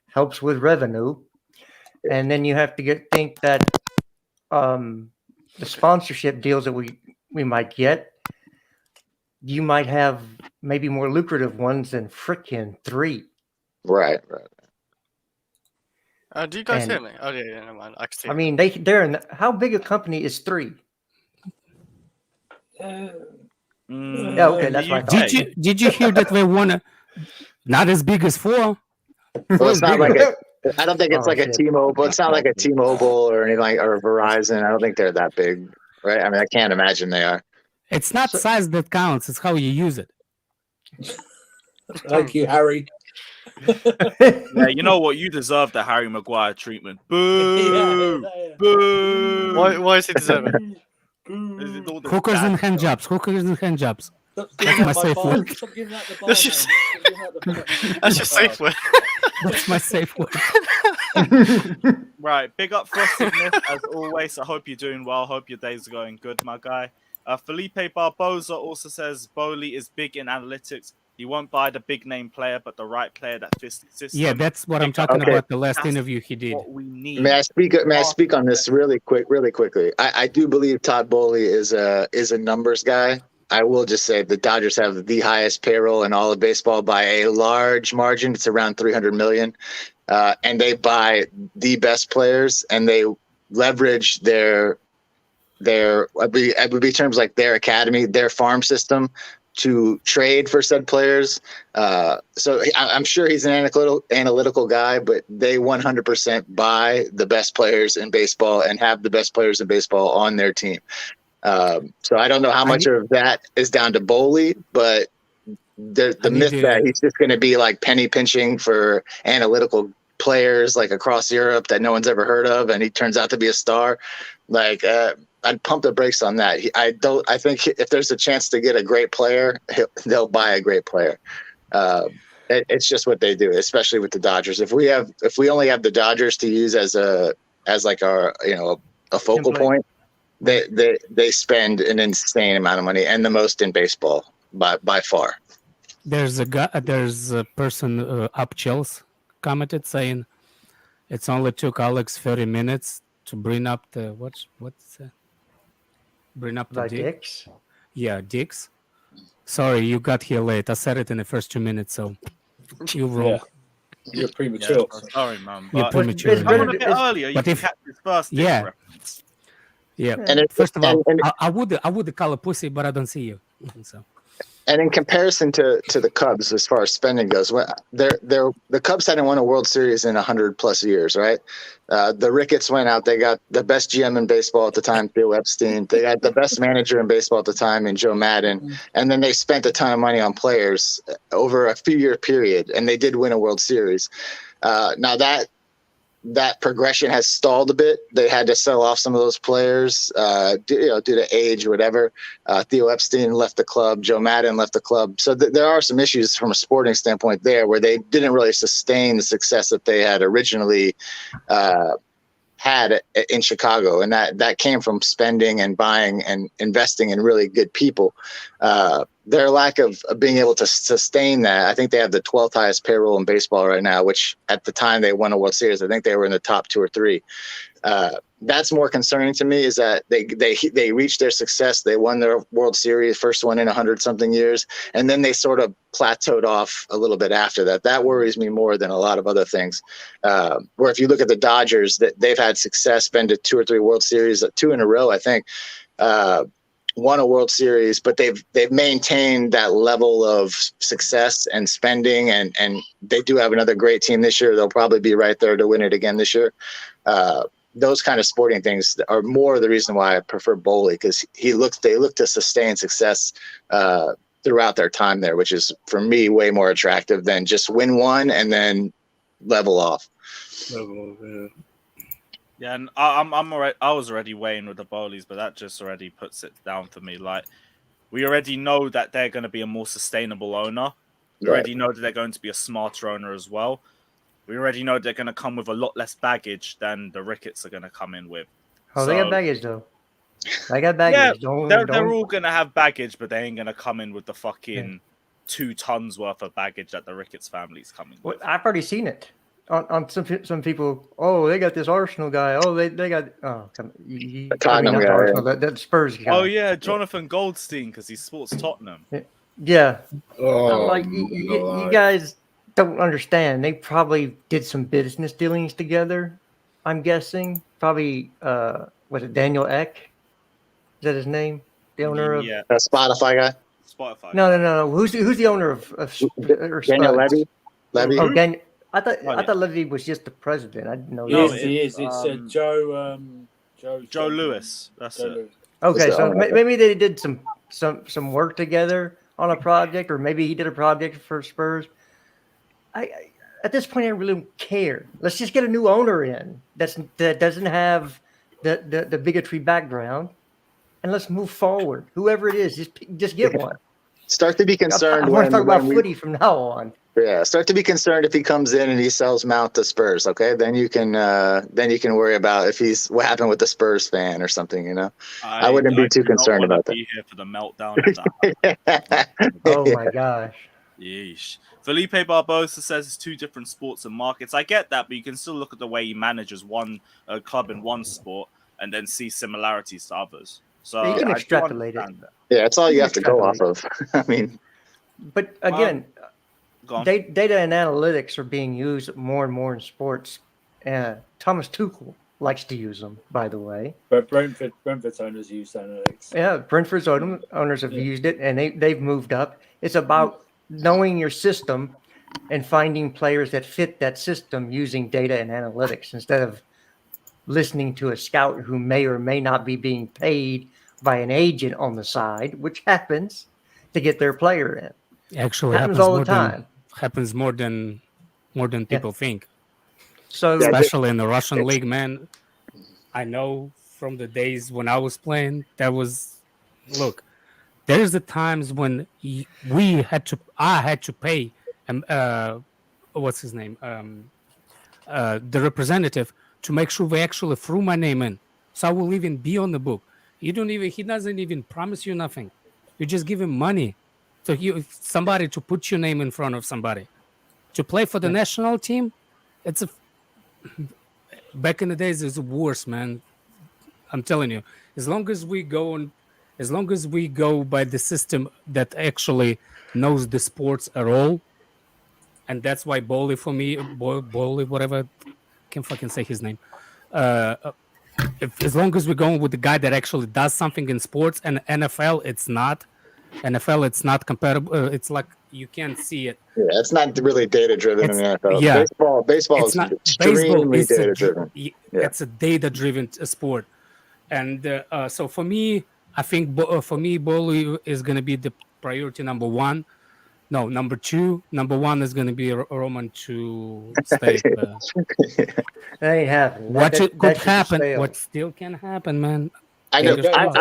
helps with revenue. And then you have to think that the sponsorship deals that we might get, you might have maybe more lucrative ones than frickin' 3. Right. Do you guys hear me? Oh yeah, never mind. I can see. I mean, they're in how big a company is 3? Yeah, okay, that's my thought. Did you hear that they want not as big as 4? Well, it's not like I don't think it's like a T-Mobile. It's not like a T-Mobile or anything or a Verizon. I don't think they're that big, right? I mean, I can't imagine they are. It's not size that counts; it's how you use it. Thank you, Harry. Yeah, you know what? You deserve the Harry Maguire treatment. Boo! Boo! Why is he deserving? Hookers and hand jobs. That's my safe word. That's your safe word. That's my safe word. Right, big up Frosted Myth as always. I hope you're doing well. Hope your day's going good, my guy. Felipe Barbosa also says Bowley is big in analytics. He won't buy the big name player, but the right player that fits the system. Yeah, that's what I'm talking about. The last interview he did. What we need. May I speak on this really quickly? I do believe Todd Bowley is a numbers guy. I will just say the Dodgers have the highest payroll in all of baseball by a large margin. It's around $300 million, and they buy the best players and they leverage their it would be terms like their academy, their farm system to trade for said players. So I'm sure he's an analytical guy, but they 100% buy the best players in baseball and have the best players in baseball on their team. So I don't know how much of that is down to Boley, but the myth that he's just going to be like penny pinching for analytical players like across Europe that no one's ever heard of, and he turns out to be a star. Like I'd pump the brakes on that. I think if there's a chance to get a great player, they'll buy a great player. It's just what they do, especially with the Dodgers. If we only have the Dodgers to use as like our a focal point, they spend an insane amount of money and the most in baseball by far. There's a person up Chills commented saying it's only took Alex 30 minutes to bring up the bring up the Dicks. Yeah, Dicks. Sorry, you got here late. I said it in the first 2 minutes, so you're wrong. Yeah. You're premature. Yeah, sorry, man. You're But premature. if someone a bit earlier, you but can if- catch his first Yeah. reference. Yeah. And First of all, and I would call a pussy, but I don't see you. So And in comparison to the Cubs, as far as spending goes, the Cubs hadn't won a World Series in 100+ years, right? The Ricketts went out. They got the best GM in baseball at the time, Theo Epstein. They got the best manager in baseball at the time, in Joe Madden. And then they spent a ton of money on players over a few-year period, and they did win a World Series. Now that progression has stalled a bit. They had to sell off some of those players, due to age or whatever. Theo Epstein left the club. Joe Madden left the club. So there are some issues from a sporting standpoint there where they didn't really sustain the success that they had originally had in Chicago. And that came from spending and buying and investing in really good people. Their lack of being able to sustain that, I think they have the 12th highest payroll in baseball right now, which at the time they won a World Series, I think they were in the top 2 or 3. That's more concerning to me, is that they reached their success. They won their World Series, first one in 100-something years, and then they sort of plateaued off a little bit after that. That worries me more than a lot of other things. Where if you look at the Dodgers, they've had success, been to 2 or 3 World Series, 2 in a row, I think. Won a World Series, but they've maintained that level of success and spending, and they do have another great team this year. They'll probably be right there to win it again this year. Those kind of sporting things are more the reason why I prefer Boley, because they look to sustain success throughout their time there, which is for me way more attractive than just win one and then level off. Yeah, and I'm already. I was already weighing with the Bowleys, but that just already puts it down for me. Like, we already know that they're going to be a more sustainable owner. We already know that they're going to be a smarter owner as well. We already know they're going to come with a lot less baggage than the Ricketts are going to come in with. Oh, they got baggage though. They got baggage. Yeah, they're all going to have baggage, but they ain't going to come in with the fucking 2 tons worth of baggage that the Ricketts family's coming with. Well, I've already seen it. On some people, oh, they got this Arsenal guy. Oh, they got Tottenham guy, Arsenal, that Spurs guy. Oh yeah, Jonathan Goldstein, because he sports Tottenham. Yeah. Oh, Like you guys don't understand. They probably did some business dealings together. I'm guessing probably was it Daniel Eck? Is that his name? The owner of Yeah, A Spotify guy, Spotify. No. Who's the owner of Daniel Levy. Oh, Daniel. I thought Levy was just the president. I didn't know. He is. It's Joe Lewis. That's Joe it. Lewis. Okay, so maybe they did some work together on a project, or maybe he did a project for Spurs. I at this point I really don't care. Let's just get a new owner in that doesn't have the bigotry background, and let's move forward. Whoever it is, just get one. Start to be concerned. I want to talk about footy from now on. Yeah, start to be concerned if he comes in and he sells Mount to Spurs. Okay, then you can worry about what happened with the Spurs fan or something. You know, I wouldn't be too concerned about that. Be here for the meltdown of that. Oh my gosh. Yeesh. Felipe Barbosa says it's 2 different sports and markets. I get that, but you can still look at the way he manages one club in one sport and then see similarities to others. So you can I do extrapolate it. understand that. Yeah, that's all you have to go off of. I mean, but again, Go on. data and analytics are being used more and more in sports. Thomas Tuchel likes to use them, by the way. But Brentford's owners use analytics. Yeah, Brentford's owners have used it, and they've moved up. It's about knowing your system and finding players that fit that system using data and analytics instead of listening to a scout who may or may not be being paid by an agent on the side, which happens, to get their player in. Actually, Happens all the more time. Happens more than people think. So Especially in the Russian league, man. I know from the days when I was playing, look, there's the times when I had to pay what's his name, the representative, to make sure they actually threw my name in, so I will even be on the book. He doesn't even promise you nothing. You just give him money, so somebody to put your name in front of somebody to play for the national team. It's back in the days, it's worse, man. I'm telling you, as long as we go by the system that actually knows the sports at all, and that's why Bowley, for me, Bowley, whatever, can't fucking say his name. As long as we're going with the guy that actually does something in sports, and NFL, it's not comparable. It's like you can't see it. Yeah, it's not really data driven in the NFL. Yeah. Baseball is extremely data driven. It's a data driven sport, and so for me, I think Bowley is going to be the priority number one. No, number two. Number one is going to be Roman to stay. that ain't happening. What That could ship has happen? sailed. What still can happen, man? I know. Fingers crossed.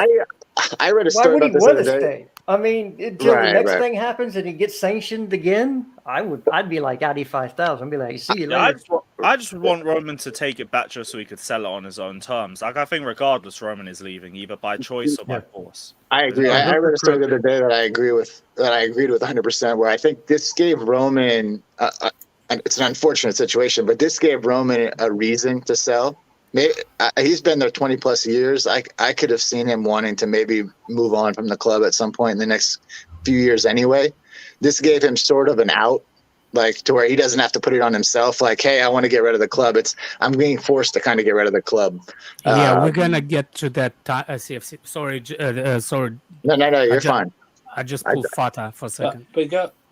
I read a Why story would he about this want to other day. stay? I mean, until Right, the next right. thing happens and he gets sanctioned again, I'd be like Audi 5000. I'd be like, see you later. I just want Roman to take it back just so he could sell it on his own terms. Like, I think regardless, Roman is leaving either by choice or by force. I agree. I read a story the other day that I agreed with 100%. Where I think this gave Roman, it's an unfortunate situation, but this gave Roman a reason to sell. Maybe, he's been there 20 plus years. I could have seen him wanting to maybe move on from the club at some point in the next few years anyway. This gave him sort of an out, like to where he doesn't have to put it on himself. Like, hey, I want to get rid of the club. I'm being forced to kind of get rid of the club. Yeah, we're gonna get to that time. CFC. Sorry, sorry. No, you're fine. I just pulled Fata for a second.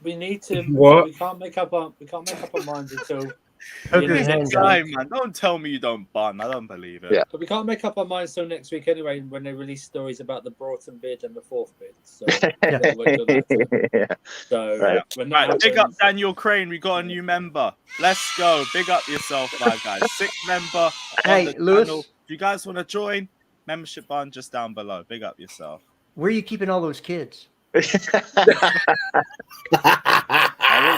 We need to. What? We can't make up our minds until. Hooker's hands up. Time, man. Don't tell me you don't bun. I don't believe it. Yeah. But we can't make up our minds till next week anyway, when they release stories about the Broughton bid and the fourth bid. So, Yeah. so Right. when that Right, big up happens- Daniel Crane. We got a new member. Let's go. Big up yourself, my guy. Sixth member. on Hey, the Lewis. channel. If you guys want to join, membership button just down below. Big up yourself. Where are you keeping all those kids? What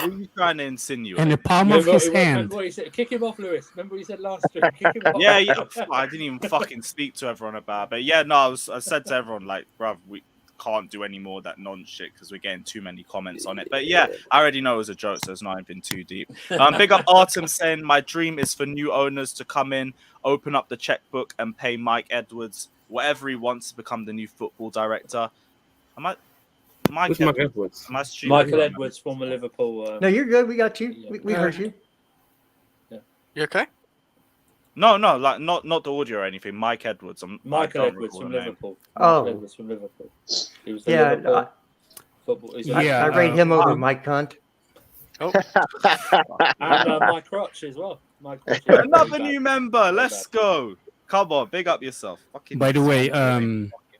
were you trying to insinuate? In the palm of his hand. Remember what he said? Kick him off, Lewis. Remember what he said last stream? Kick him off. Yeah. I didn't even fucking speak to everyone about it. But yeah, no, I said to everyone, like, bruv, we can't do any more of that non-shit because we're getting too many comments on it. But yeah, I already know it was a joke, so it's not even too deep. Big up Artem saying, my dream is for new owners to come in, open up the checkbook and pay Mike Edwards whatever he wants to become the new football director. Mike Who's Mike Edwards? Michael Edwards, former Liverpool. No, you're good. We got you. Yeah. We heard you. You okay? No, like not the audio or anything. Mike Edwards. Michael I don't Edwards recall from the name. Liverpool. Oh. Michael Edwards from Liverpool. He was the Yeah, Liverpool football. He's a- Yeah. I rate him over Mike Hunt. and Mike Crotch as well. Mike Crotch. Another new member. Let's go. Come on, big up yourself. Fucking By the way,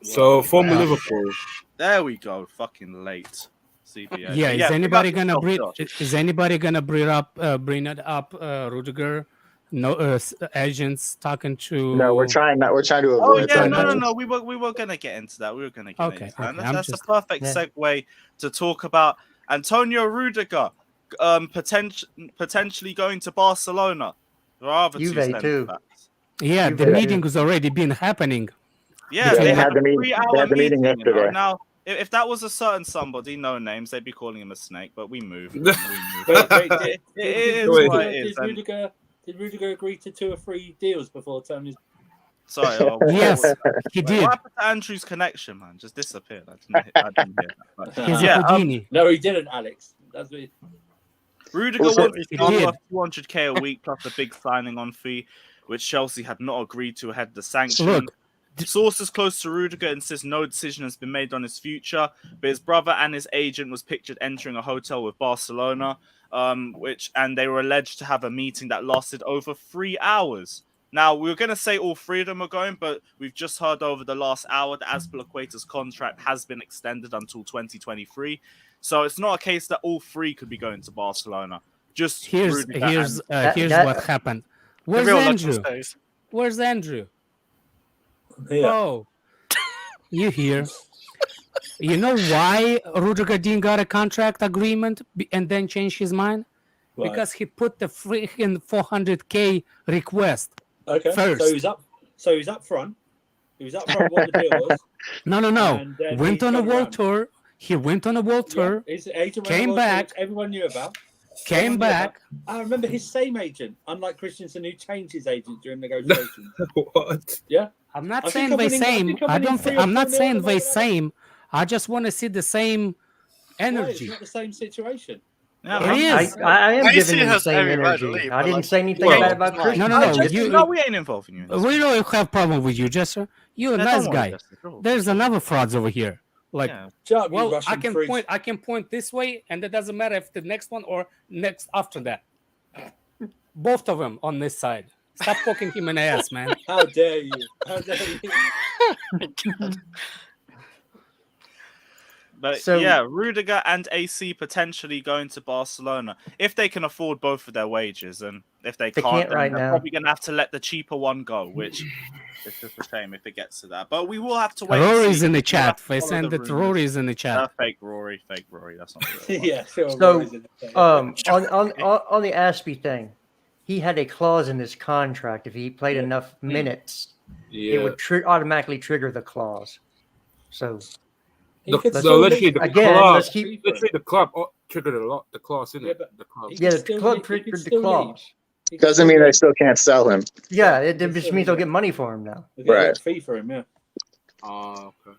So former Liverpool. there we go. Fucking late. CBA. yeah, But is anybody big up gonna yourself, bring? Josh. Is anybody gonna bring it up? Rudiger, no agents talking to. No, we're trying to Oh avoid yeah, that. no. We were gonna get into that. We were gonna get Okay, into that. And okay, I'm that's just- a perfect segue to talk about Antonio Rudiger, potentially going to Barcelona. There are other two Juve centre too. backs. Yeah, You the bet. meeting has already been happening. Yeah, Yeah, they had the a meeting- 3-hour they had the meeting meeting. You know? yesterday. Now, if that was a certain somebody, no names, they'd be calling him a snake. But we move. Wait, It is what it is. And- Did Rudiger agree to 2 or 3 deals before Tony's? Sorry. Yes, he did. What happened to Andrew's connection, man? Just disappeared. I didn't hear that. But, He's yeah, a Houdini. No, he didn't, Alex. That's what Rudiger Also, wants he to did. worth 200k a week plus a big signing on fee. which Chelsea had not agreed to ahead of the sanction. Look, Sources close to Rudiger insist no decision has been made on his future, but his brother and his agent was pictured entering a hotel with Barcelona, and they were alleged to have a meeting that lasted over 3 hours. Now, we were going to say all three of them are going, but we've just heard over the last hour that Azpilicueta's contract has been extended until 2023. So it's not a case that all three could be going to Barcelona. Just here's Rudiger what happened. Where's Real Andrew? legend stays. Where's Andrew? Yeah. Oh, you here? You know why Rudiger didn't got a contract agreement and then changed his mind? Right. Because he put the freaking 400K request. Okay. first. So he's up front. He was up front what the deal was. No. And then Went he on a turned world around. tour. He went on a world tour. His agent went Came on a world tour, back. which everyone knew about. Came back. I remember his same agent, unlike Christensen, who changed his agent during negotiations. What? Yeah. I'm not I saying think they I'm winning- I same. think I'm I winning don't. 3 or I'm not 4 saying nil they or whatever. same. I just want to see the same Why? It's energy. not the same situation. Yeah, It is. I am AC giving him the has same every right to energy. leave, I but, didn't like, say anything well, bad about no, Christian. no. No, we ain't involving you in this. We don't have problem with you, Jester. You're a Yeah, nice don't worry, guy. Jester, don't worry. There's another frauds over here. Like, Yeah. Shut up, you well, Russian I can freaks. point. I can point this way, and it doesn't matter if the next one or next after that. Both of them on this side. Stop poking him in the ass, man. How dare you? How dare you? But So- yeah, Rudiger and AC potentially going to Barcelona if they can afford both of their wages, and if they They can't, can't then right they're now. probably going to have to let the cheaper one go, which is just a shame if it gets to that. But we will have to wait. and Rory's see. in the We'll chat. have to They follow send the that rumours. Rory's in the chat. Fake Rory. That's not the real one. Yeah, sure. So, Rory's in the- on the Aspie thing, he had a clause in his contract. If he played Yeah. enough minutes, it Yeah. would automatically trigger the clause. So He could So still literally leave. the again, club, let's keep. literally the club triggered a lot. The clause, isn't Yeah, it? but The club. he Yeah, could the still club leave. He could triggered the still leave. clause. He could Doesn't still mean they leave. still can't sell him. Yeah, he it could just still means they'll leave. get money for him now. They'll get a Right. fee for him, yeah. Oh, okay.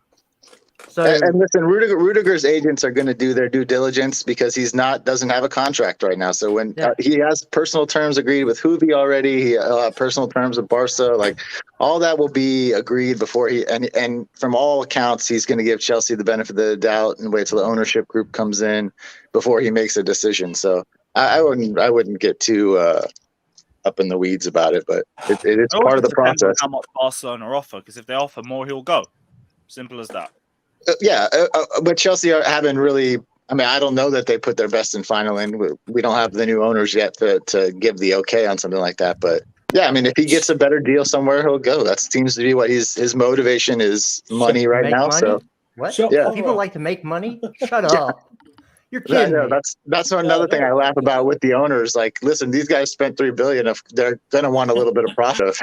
So And listen, Rudiger's agents are going to do their due diligence because doesn't have a contract right now. So when Yeah. he has personal terms agreed with Hoovy already, he personal terms with Barca, like all that will be agreed before and from all accounts, he's going to give Chelsea the benefit of the doubt and wait till the ownership group comes in before he makes a decision. So I wouldn't get too up in the weeds about it, but it is It all part of the just depends on process. how much Barcelona offer, because if they offer more, he'll go. Simple as that. But Chelsea haven't really. I mean, I don't know that they put their best and final in. We don't have the new owners yet to give the okay on something like that. But yeah, I mean, if he gets a better deal somewhere, he'll go. That seems to be what his motivation is. Money right make now. money? So What? Shut Yeah. up. People like to make money? Shut up. You're that, kidding no, me. that's another thing I laugh about with the owners. Like, listen, these guys spent $3 billion. They're gonna want a little bit of profit.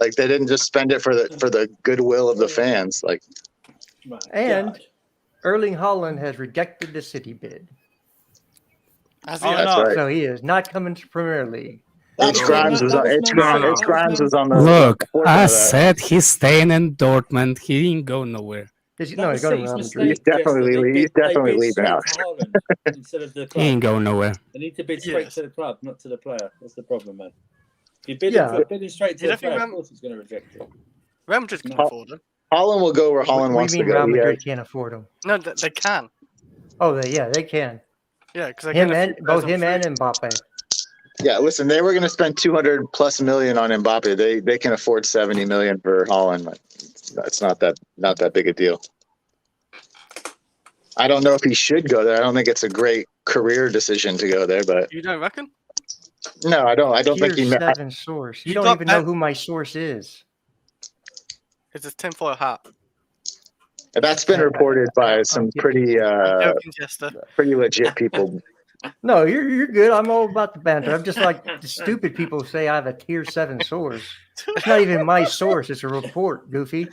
Like they didn't just spend it for the goodwill of the fans. Like. My And- God. Erling Haaland has rejected the City bid. Has Oh, he? That's no. right. So he is not coming to Premier League. That H. was Grimes Man- was that on. was H. Man Grimes, City. H. That Grimes was on the. Look, forefront I of that. said he's staying in Dortmund. He didn't go nowhere. He's That no, was he's going to City's Real mistake, Madrid. He's definitely- Jester. They he's bid- they definitely bid leaving, straight Alex. to Haaland instead of the He club. ain't going nowhere. They need to bid straight Yes. to the club, not to the player. That's the problem, man. If you bid Yeah. bidding straight to You the don't think player, of Ram- course he's going to reject it. Real Madrid can No. afford him. Holland will go where Holland What wants do you to mean go. Real He has- Madrid can't afford him? No, they can. Oh, they can. Yeah, because Him and both him and Mbappe. Yeah, listen, they were going to spend 200+ million on Mbappe. They can afford 70 million for Holland. That's not that big a deal. I don't know if he should go there. I don't think it's a great career decision to go there, but You don't reckon? no, I don't. I don't think Tier he. 7 source. You You don't got even know that- who my source is. It's his tinfoil hat. That's been reported by some pretty Joking, Jester. pretty legit people. No, you're good. I'm all about the banter. I'm just like the stupid people say I have a tier 7 source. It's not even my source. It's a report, Goofy.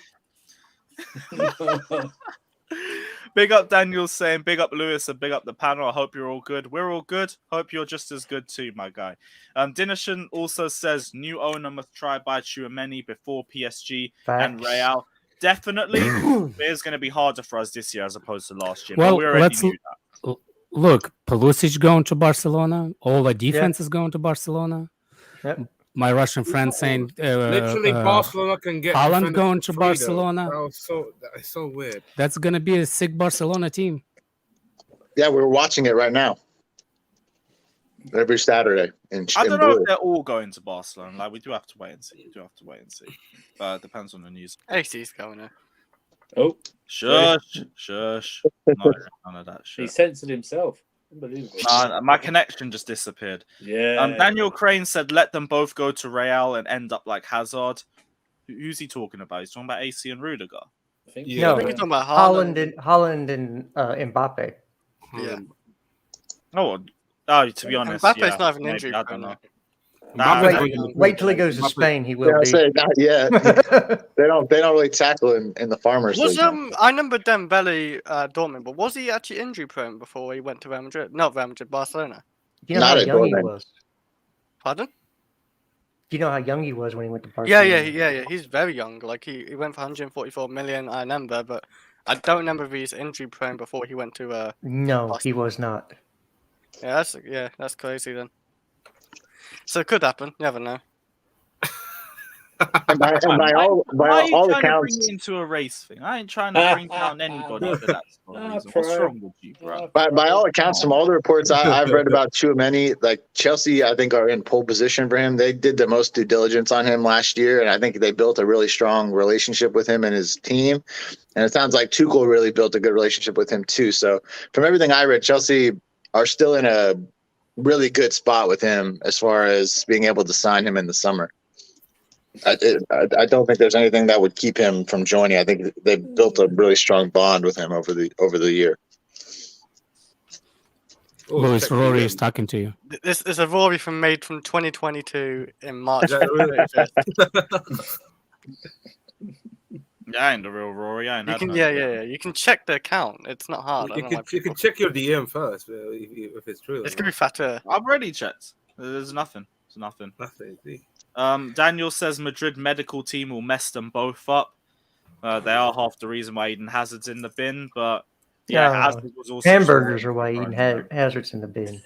Big up Daniel saying, big up Lewis, and big up the panel. I hope you're all good. We're all good. Hope you're just as good too, my guy. Dinershan also says new owner must try buy Tchouaméni before PSG and Facts. Real. Definitely, it's going to be harder for us this year as opposed to last year. Well, but we already let's- knew that. Look, Pulisic going to Barcelona. All the defense is going to Barcelona. Yep. my Russian friend saying Literally, Barcelona can get Haaland defenders going for to free, though. Barcelona. That is so weird. That's gonna be a sick Barcelona team. Yeah, we're watching it right now. Every Saturday in I don't in know blue. if they're all going to Barcelona. Like, we do have to wait and see. It depends on the news. AC's going there. Oh, Shush. None of that he shit. censored himself. Unbelievable. Nah, my connection just disappeared. Yeah. Daniel Crane said, "Let them both go to Real and end up like Hazard." Who's he talking about? He's talking about AC and Rudiger. I think Yeah. I No, think he's talking about Holland and Mbappe. Yeah. To be honest, Mbappe's yeah, not even maybe, injured I prone don't know. Wait till he goes to Spain. He will Yeah, I be. say not yet. They don't really tackle in the Farmers Was League. I remember Dembele Dortmund, but was he actually injury prone before he went to Real Madrid? Not Real Madrid, Barcelona. You know Not how at young he Dortmund. was. Pardon? Do you know how young he was when he went to Yeah, Barcelona? yeah. He's very young. Like he went for 144 million. I remember, but I don't remember if he's injury prone before he went to. No, he was not. Yeah, that's crazy then. So it could happen. You never know. And by Why all are you trying to accounts, bring it into a race thing? I ain't trying to bring down anybody for that sort of reason. What's Pro. wrong with you, bro? by all accounts, from all the reports I've read about Tchouaméni, like Chelsea, I think are in pole position for him. They did the most due diligence on him last year, and I think they built a really strong relationship with him and his team. And it sounds like Tuchel really built a good relationship with him too. So from everything I read, Chelsea are still in a really good spot with him as far as being able to sign him in the summer. I don't think there's anything that would keep him from joining. I think they built a really strong bond with him over the year. Louis Rory is talking to you. This is a Rory made from 2022 in March. Is that really- Yeah, I ain't the real Rory. I ain't You had can, no yeah. idea. You can check the account. It's not hard. I You don't know why can people- check your DM first if it's true. It's gonna be fatter. I've already checked. There's nothing. There's nothing. Nothing. Daniel says Madrid medical team will mess them both up. They are half the reason why Eden Hazard's in the bin, but yeah, No, Hazard was also Hamburgers scoring are why for eating Brighton. hazards in the bin.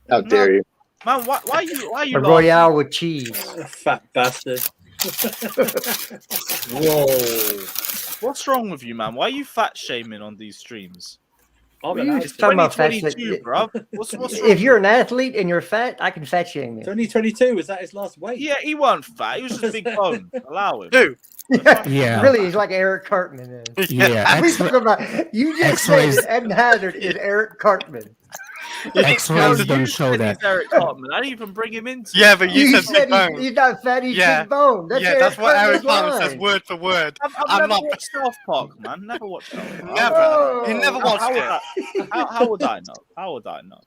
How dare you? Man, why are you A laughing? Royale with cheese. Fat bastard. Whoa. What's wrong with you, man? Why are you fat shaming on these streams? I'm What are allowed you to. It's talking about fat 2022, shame? bro. What's wrong? If you're an athlete and you're fat, I can fat shame you. 2022, was that his last weight? Yeah, he wasn't fat. He was just big bone. Allow him. Who? Yeah. Really, he's like Eric Cartman. Then. Yeah, We talking about you just said X-rays. that Eden Hazard is Eric Cartman. X-rays You don't show said that. he's Eric Cartman. I didn't even bring him into Yeah, it. but you said big bone. he's not fat. He's Yeah. big bone. That's Yeah, Eric that's what Eric Cartman's Cartman says line. word for word. I've I'm never not- watched South Park, man. Never watched South Park. Never. Oh. You never watched How would it. how would I know? How would I know?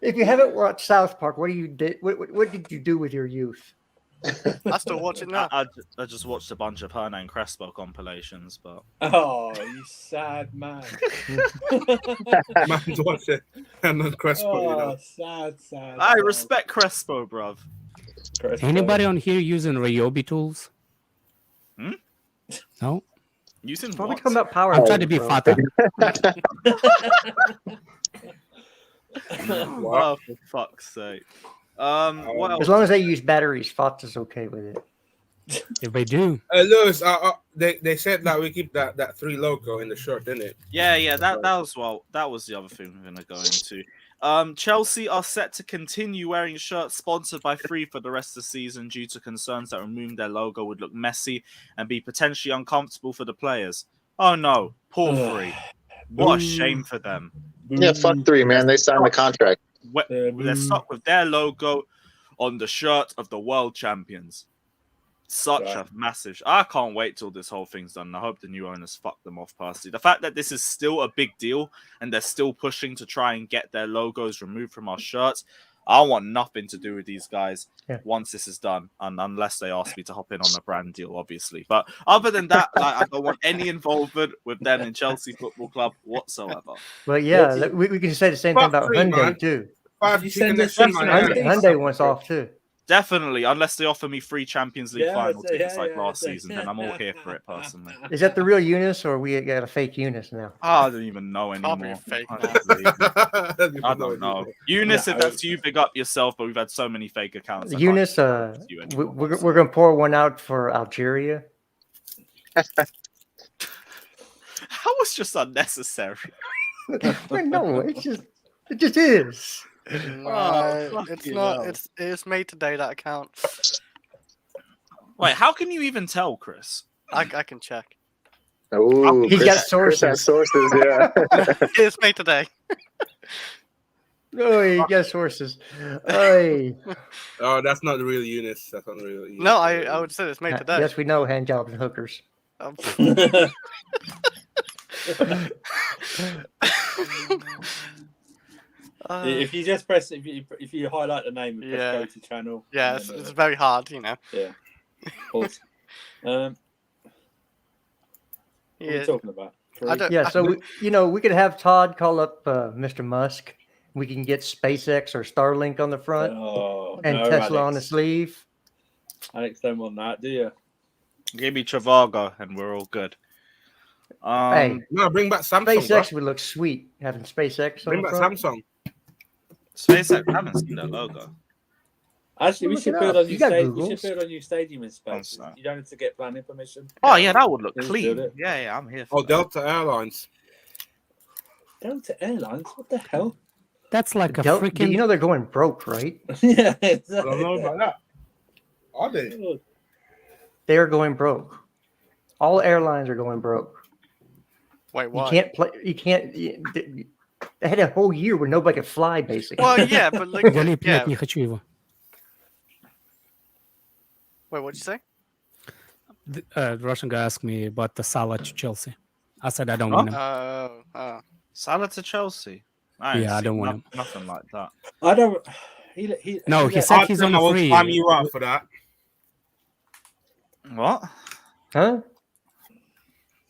If you haven't watched South Park, what do you did? What did you do with your youth? I still watch it now. I just watched a bunch of Hernan Crespo compilations, but Oh, you sad man. Man's watching and then Crespo, you know. Sad. I respect Crespo, bruv. Crespo. Anybody on here using Ryobi tools? Hmm? No? Using What are we what? talking about power? I'm trying to be bro? fata. Oh, for fuck's sake. What else? As long as they use batteries, Fox is okay with it. If they do. Lewis, they said that we keep that 3 logo in the shirt, didn't it? Yeah, that was the other thing we're gonna go into. Chelsea are set to continue wearing shirts sponsored by 3 for the rest of the season due to concerns that removing their logo would look messy and be potentially uncomfortable for the players. Oh no, poor 3. What a shame for them. Yeah, fuck 3, man. They signed the contract. They're stuck with their logo on the shirt of the world champions. Such a massive. I can't wait till this whole thing's done. I hope the new owners fuck them off personally. The fact that this is still a big deal and they're still pushing to try and get their logos removed from our shirts, I want nothing to do with these guys once this is done, and unless they ask me to hop in on a brand deal, obviously. But other than that, I don't want any involvement with them in Chelsea Football Club whatsoever. Well, yeah, we can say the same thing Fuck about 3, Hyundai man. too. 5 You chicken send next us to something my like hand. this? Hyundai wants off too. Definitely, unless they offer me 3 Champions League Yeah, final so- tickets yeah, like yeah, last so- season, then I'm all here for it personally. Is that the real Eunice, or we got a fake Eunice now? I don't even know Can't be anymore. fake, man. Honestly. I don't know. Eunice, if No. that's you, big up yourself, but we've had so many fake accounts. I can't Eunice, remember if it's you anymore, we're gonna pour one out for Algeria. That was just unnecessary. No, it just is. No, it's fucking not. hell. It's made today, that account. Wait, how can you even tell, Chris? I can check. Oh, He's got Chris has sources. Yeah. It's made today. Oh, he got sources. Oy. Oh, that's not the real Eunice. That's not the real Eunice. No, I would say it's made today. Yes, we know hand jobs and hookers. Um, If you just press, if you highlight the name and press Yeah. go to channel. yeah, and it's, then, it's very hard, you know. yeah. Awesome. What are we Yeah. talking about? I don't. Yeah, so we could have Todd call up Mr. Musk. We can get SpaceX or Starlink on the front Oh, and no, Tesla on the Alex. sleeve. Alex don't want that, do you? Give me Travago, and we're all good. Hey, No, bring back Samsung. SpaceX would look sweet having SpaceX on Bring the back front. Samsung. SpaceX, I haven't seen their logo. Actually, we Look should it build up. a You new got stadium. We Googles. should build a new stadium in space. sorry. You don't have to get planning permission. Oh yeah, that would look Let's clean. do it. Yeah, I'm here for Oh, that. Delta Airlines. Delta Airlines. What the hell? That's like a Del- freaking. you know they're going broke, right? Yeah, I don't know about that. Are they? They are going broke. All airlines are going broke. Wait, You why? can't play. You can't. They had a whole year where nobody could fly, basically. Well, yeah, but like, Галип, yeah. нет, не хочу его. Wait, what'd you say? The Russian guy asked me about the Salah to Chelsea. I said I don't Huh? want him. Oh. Salah to Chelsea. I Yeah, I ain't don't seen want him. Nothing like that. I don't. He No, he let- said he's on I a will free. spam you out for that. What? Huh?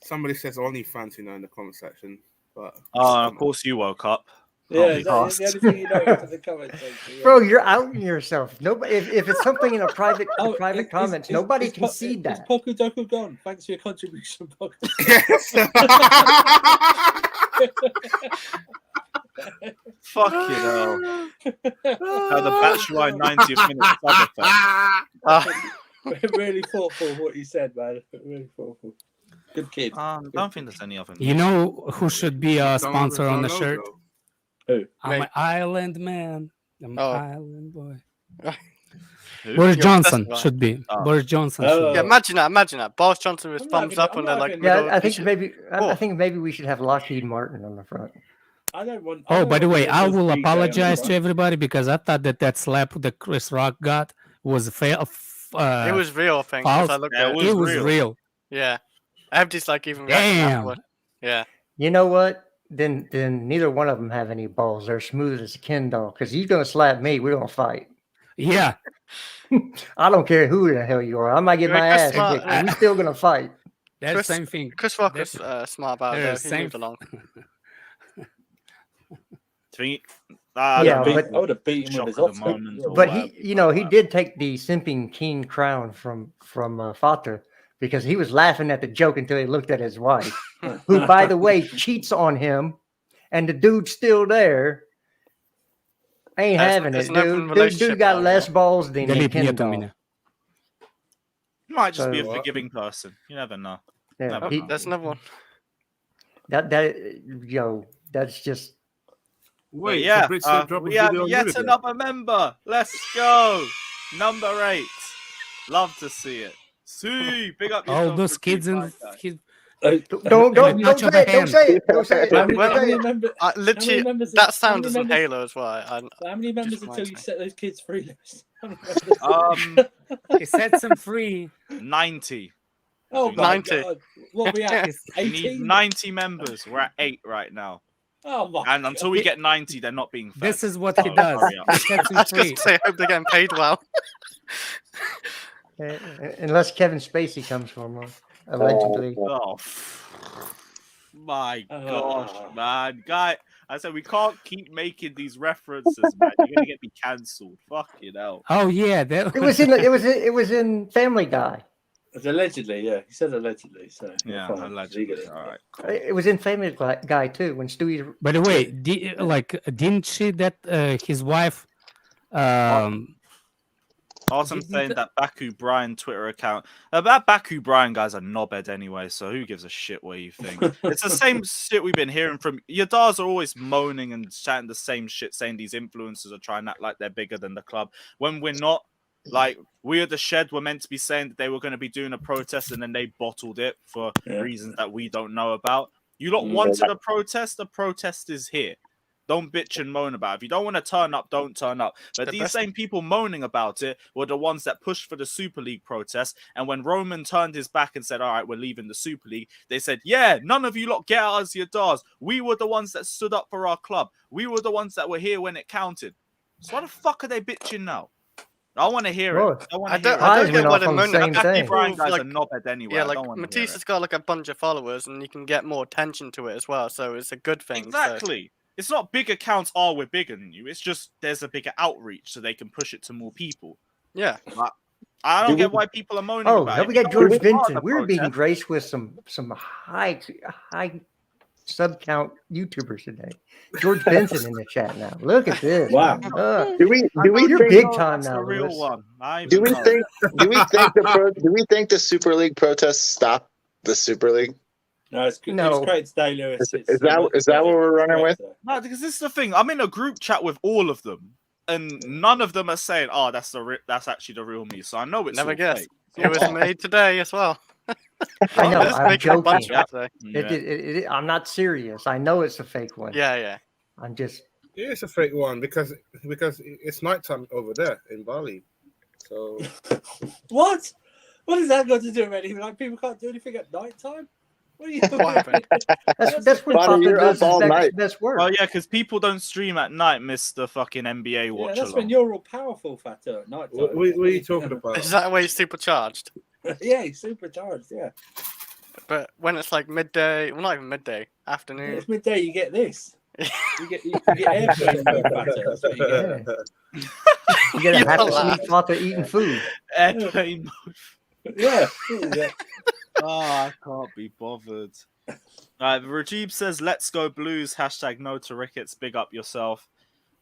Somebody says OnlyFans, in the comment section. But Of course you woke up. Yeah, Can't be is that the asked. only thing you know in the comment section? Yeah. Bro, you're outing yourself. Nobody. If it's something in a private Oh, private comments, nobody can see Is that. Poku Doku gone? Thanks for your contribution, Poku. yes. Fucking hell. The Batshuayi 90th minute sub effect. Really thoughtful what you said, man. Really thoughtful. Good kid. Don't think there's any other. You know who should be a Don't sponsor on the know, shirt? though. Who? I'm an island man. I'm an Oh. island boy. Who? Boris Yeah, Johnson that's right. should be. Oh. Boris Johnson Oh. should Yeah, be. imagine that. Boris Johnson with I'm thumbs not up even- and I'm they're not like, even- Yeah, middle- I think maybe. I Oh. think maybe we should have Lockheed Martin on the front. I don't want. Oh, by the way, I will DJ on the apologize to front. everybody because I thought that slap that Chris Rock got was fail. it was real, I think. 'cause I false. looked Yeah, at it it. It was was real. real. Yeah. Everybody's like even reacting Damn. afterward. Yeah. You know what? Then neither one of them have any balls. They're smooth as a Ken doll. Because he's gonna slap me, we're gonna fight. Yeah. I don't care who the hell you are. I might get You're my Chris ass Rock. kicked. but We're still gonna fight. That's Chris- the same thing. Chris Rock That's- was smart about it. Yeah, Though. He same moved along. Yeah, I but- would have beat him with his Shock of the offspring. moment or But whatever he, you know, he like did take the simping king crown from Fata because he was laughing at the joke until he looked at his wife, who, by the way, cheats on him, and the dude's still there. Ain't That's- having it's it, an open dude. relationship Dude got now, less yeah. balls than a Галип, Ken нету doll. меня. He might just be a So- forgiving person. You never know. Yeah, Never he- know. There's another one. that's just Wait, yeah, Fabrizio dropped a we have video on yet Rudiger. another member. Let's go. Number 8. Love to see it. See, big up All yourself those for kids being in like that. his, don't Much of a hand. say it. Don't say it. How Don't Well, say it. members? Literally, members- that how sound many is in members- Halo as well. How many members Just until you reminds me. set those kids free, Lewis? How many members? Um, he sets him free. 90. Oh, my 90. God. What are we at? We need 18? 90 members. We're at 8 right now. Oh, my And until we get 90, they're not being fed. This is what he Oh, does. hurry up. He sets I him was going free. to say, I hope they're getting paid well. Unless Kevin Spacey comes for him, allegedly. Oh, my gosh, man. I said we can't keep making these references, man. You're gonna get me cancelled. Fucking hell. Oh yeah, that It was in it was in Family Guy. It's allegedly, yeah. He said allegedly, so Yeah, fine. allegedly. All right, cool. It was in Family Guy too when Stewie. By the way, didn't she that his wife? Awesome saying that Baku Brian Twitter account. That Baku Brian guy's a knobhead anyway, so who gives a shit what you think? It's the same shit we've been hearing from your Dars are always moaning and chatting the same shit, saying these influencers are trying to act like they're bigger than the club when we're not. Like we at the Shed were meant to be saying that they were going to be doing a protest and then they bottled it for reasons that we don't know about. You lot wanted a protest, the protest is here. Don't bitch and moan about it. If you don't want to turn up, don't turn up. But these same people moaning about it were the ones that pushed for the Super League protest. And when Roman turned his back and said, all right, we're leaving the Super League, they said, yeah, none of you lot get out as your Dars. We were the ones that stood up for our club. We were the ones that were here when it counted. So why the fuck are they bitching now? I want to hear it. I don't get why they're moaning. Brian guy's a knobhead anyway. Yeah, like Matisse has got like a bunch of followers, and you can get more attention to it as well. So it's a good thing. Exactly. So. It's not big accounts. Oh, we're bigger than you. It's just there's a bigger outreach, so they can push it to more people. Yeah. But I don't get why people are moaning about it. We got George Vincent. We were being graced with some high sub count YouTubers today. George Benson in the chat now. Look at this. Wow. Do we you're think, big time now, real Lewis. one. Do we think the Super League protests stop the Super League? No, it's great today, Lewis. Is that what we're running with? No, because this is the thing. I'm in a group chat with all of them, and none of them are saying, "Oh, that's actually the real me." So I know it's never guessed. fake. It was made today as well. I know. I'm joking. I'm not serious. I know it's a fake one. Yeah. I'm just. Yeah, it's a fake one because it's nighttime over there in Bali. So what? What has that got to do with anything? Like people can't do anything at nighttime? What are you doing? That's what Papa does all night. Best work. Oh yeah, because people don't stream at night, Mr. fucking NBA watch. That's when you're all powerful, Fatter, at night. What are you talking about? Is that why he's supercharged? Yeah, he's supercharged. Yeah. But when it's like midday, well, not even midday, afternoon. It's midday. You get this. You get airplane mode, Fatter. That's what you get. You get a half asleep Papa eating food. Airplane mode. Yeah. Oh, I can't be bothered. Rajib says, "Let's go Blues." # no to Ricketts. Big up yourself.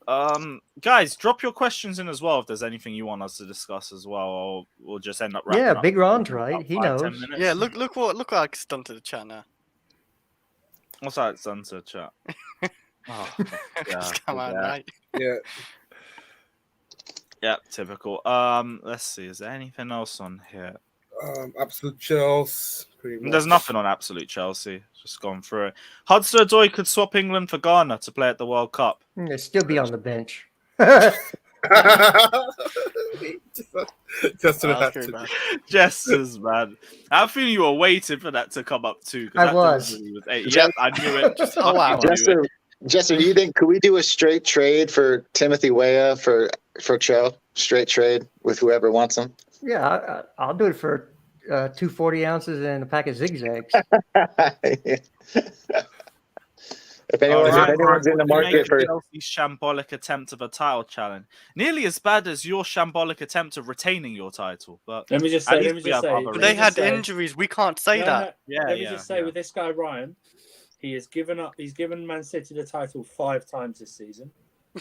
Guys, drop your questions in as well if there's anything you want us to discuss as well, or we'll just end up wrapping up. Big Ron's right. He knows. 10 minutes. Yeah, look what it's done to the chat now. What's that it's done to the chat? Oh, Just come out night. Yeah, typical. Let's see. Is there anything else on here? Absolute Chelsea. There's nothing on Absolute Chelsea. Just gone through it. Hudson-Odoi could swap England for Ghana to play at the World Cup. He'll still be on the bench. Just as man. I feel you were waiting for that to come up too. I was. Yep, I knew it. Oh wow. Jester, do you think could we do a straight trade for Timothy Weah for Cho? Straight trade with whoever wants him? Yeah, I'll do it for 240 ounces and a pack of zigzags. If anyone's in the market for Chelsea's shambolic attempt of a title challenge, nearly as bad as your shambolic attempt of retaining your title. But let me just say, they had injuries. We can't say that. Let me just say, with this guy Ryan, he has given up. He's given Man City the title 5 times this season.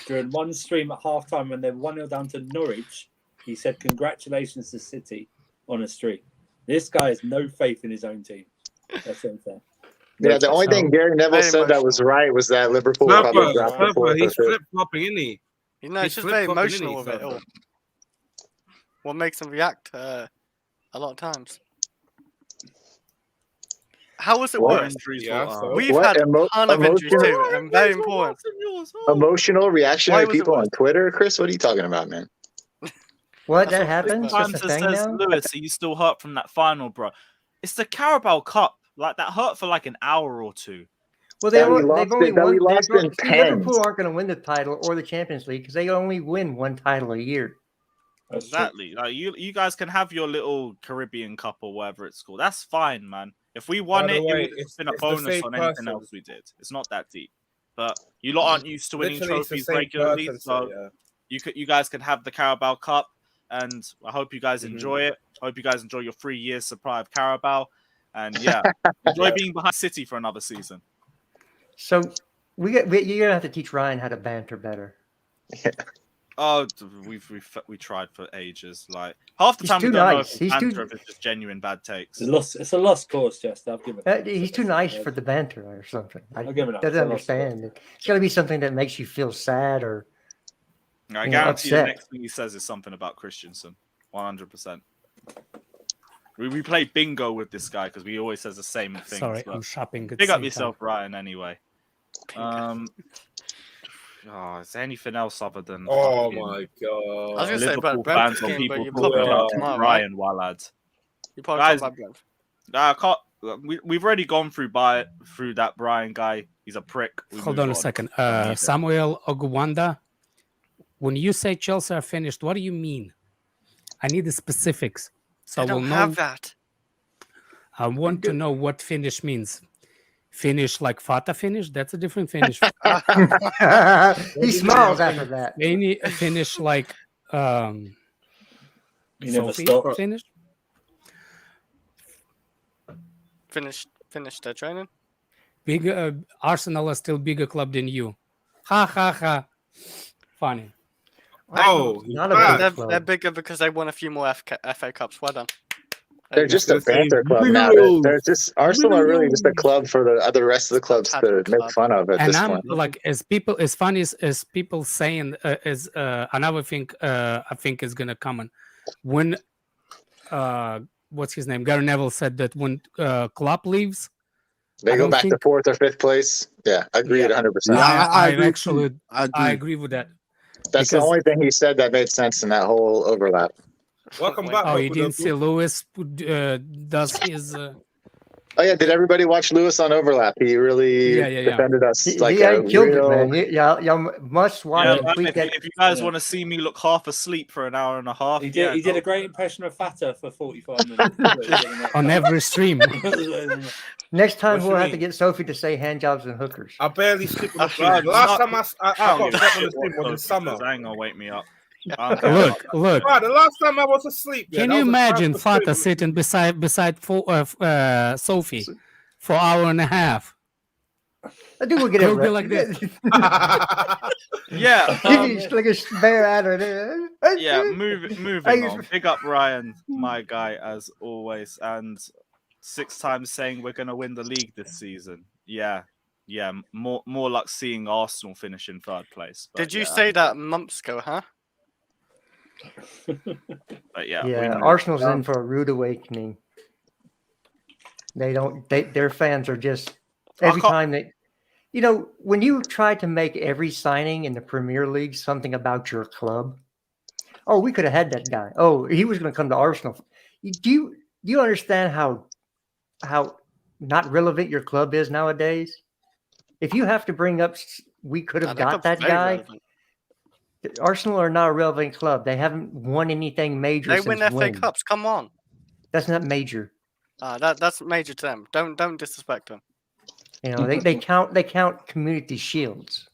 During one stream at halftime when they're 1-0 down to Norwich, he said, "Congratulations to City on a streak." This guy has no faith in his own team. That's what I'm saying. Yeah, the only thing Gary Neville said that was right was that Liverpool probably dropped the fourth. He's flip-flopping, isn't he? He's just very emotional with it all. What makes him react a lot of times. How was it worse? We've had a ton of injuries too, and very important. Emotional reactionary people on Twitter, Chris? What are you talking about, man? What, that happened? Says, Lewis, are you still hurt from that final, bro? It's the Carabao Cup. Like, that hurt for like an hour or two. Well, Liverpool aren't going to win the title or the Champions League because they only win one title a year. Exactly. Like, you guys can have your little Caribbean Cup or whatever it's called. That's fine, man. If we won it, it would have been a bonus on anything else we did. It's not that deep. but you lot aren't used to winning Literally, it's the trophies same regularly, person, so yeah. you guys can have the Carabao Cup, and I hope you guys Mhm. enjoy it. I hope you guys enjoy your 3 years supply of Carabao, and yeah, enjoy being behind City for another season. So you're gonna have to teach Ryan how to banter better. Oh, we tried for ages. Like half the He's time we too don't know nice. if He's it's too- banter, if it's just genuine bad takes. It's a lost cause, Just. I've given it. He's too nice for the banter or something. I'll give it up. Doesn't understand. It's got to be something that makes you feel sad or I you know, guarantee the upset. next thing he says is something about Christensen. 100%. We play bingo with this guy because we always says the same things. Sorry, but I'm shopping. At Big the up same yourself, time. Ryan. Anyway. Is there anything else other than Oh fucking my I was god. gonna say Liverpool about fans Brentford or game, but people you talking probably about talk tomorrow, right? Ryan Wallad? You probably Guys, talk about Brentford. I can't. We've already gone through that Brian guy. He's a prick. We Hold move on a second. Don't need it. Samuel Ogwanda, when you say Chelsea are finished, what do you mean? I need the specifics. So They we'll don't know. have that. I want to know what finish means. Finish like Fata finish? That's a different finish. He smiles after that. Any finish like You never Sophie stop. finish? Finish their training. Bigger Arsenal are still bigger club than you. Ha ha ha. Funny. Oh, Not a bad. big club. They're bigger because they won a few more FA Cups. Well done. They're just a They're saying banter club now. They're just Arsenal are really just a club for the other rest of the clubs to Paddle make club. fun of at And this I'm point. like, as funny as people saying, is another thing I think is gonna come on. When what's his name? Gary Neville said that when Klopp leaves, They I go don't back to think- 4th or 5th place. Yeah, agreed, 100%. Yeah, I agree actually too. I I agree. agree with that. That's the because- only thing he said that made sense in that whole overlap. Welcome back. Oh, you Liverpool. didn't see Lewis does his. Oh yeah, did everybody watch Lewis on overlap? He really Yeah. defended us like he a ain't killed real. it, man. Y'all must watch Yeah, and man, tweet that. if you guys Yeah. want to see me look half asleep for an hour and a half, He did. He did go. a great impression of Fata for 45 minutes. On every stream. Next time What you we'll have to mean? get Sophie to say hand jobs and hookers. I barely sleep on the Bro, stream. The last time I I got don't give a slept on the shit stream what was in Sophie summer. says. I ain't gonna wake me up. I don't care. Look. Bro, the last time I was asleep. Can you imagine Fata sitting beside Sophie for hour and a half? I do will get He'll it be right. like this. Yeah, He's like a bear at her. yeah. Moving on. Big up Ryan, my guy, as always, and 6 times saying we're gonna win the league this season. Yeah. More luck seeing Arsenal finish in 3rd place. But Did you yeah. say that months ago, huh? But yeah, we Yeah, know. Arsenal's in for a rude awakening. Their fans are just every can't- time they, when you try to make every signing in the Premier League something about your club. Oh, we could have had that guy. Oh, he was going to come to Arsenal. Do you understand how not relevant your club is nowadays? If you have to bring up, we could have got that guy. Arsenal are not a relevant club. They haven't won anything major. They since win FA when? Cups. Come on. That's not major. That's major to them. Don't disrespect them. They count community shields.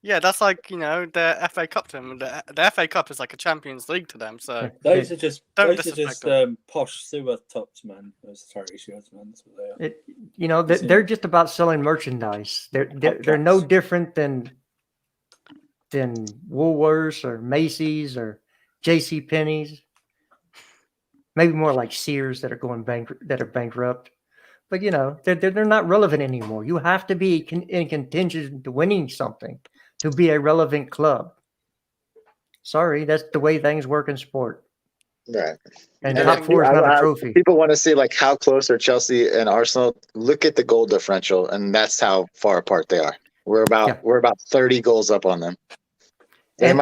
Yeah, that's like the FA Cup to them. The FA Cup is like a Champions League to them. So Those are just Don't those are disrespect just posh sewer tops, man. Those charity shields, man. That's what they are. They're just about selling merchandise. They're no different than Woolworths or Macy's or J.C. Penney's. Maybe more like Sears that are bankrupt. But they're not relevant anymore. You have to be in contention to winning something to be a relevant club. Sorry, that's the way things work in sport. Right. And Yeah, top four is not a trophy. People want to see like how close are Chelsea and Arsenal. Look at the goal differential, and that's how far apart they are. We're about 30 goals up on them. They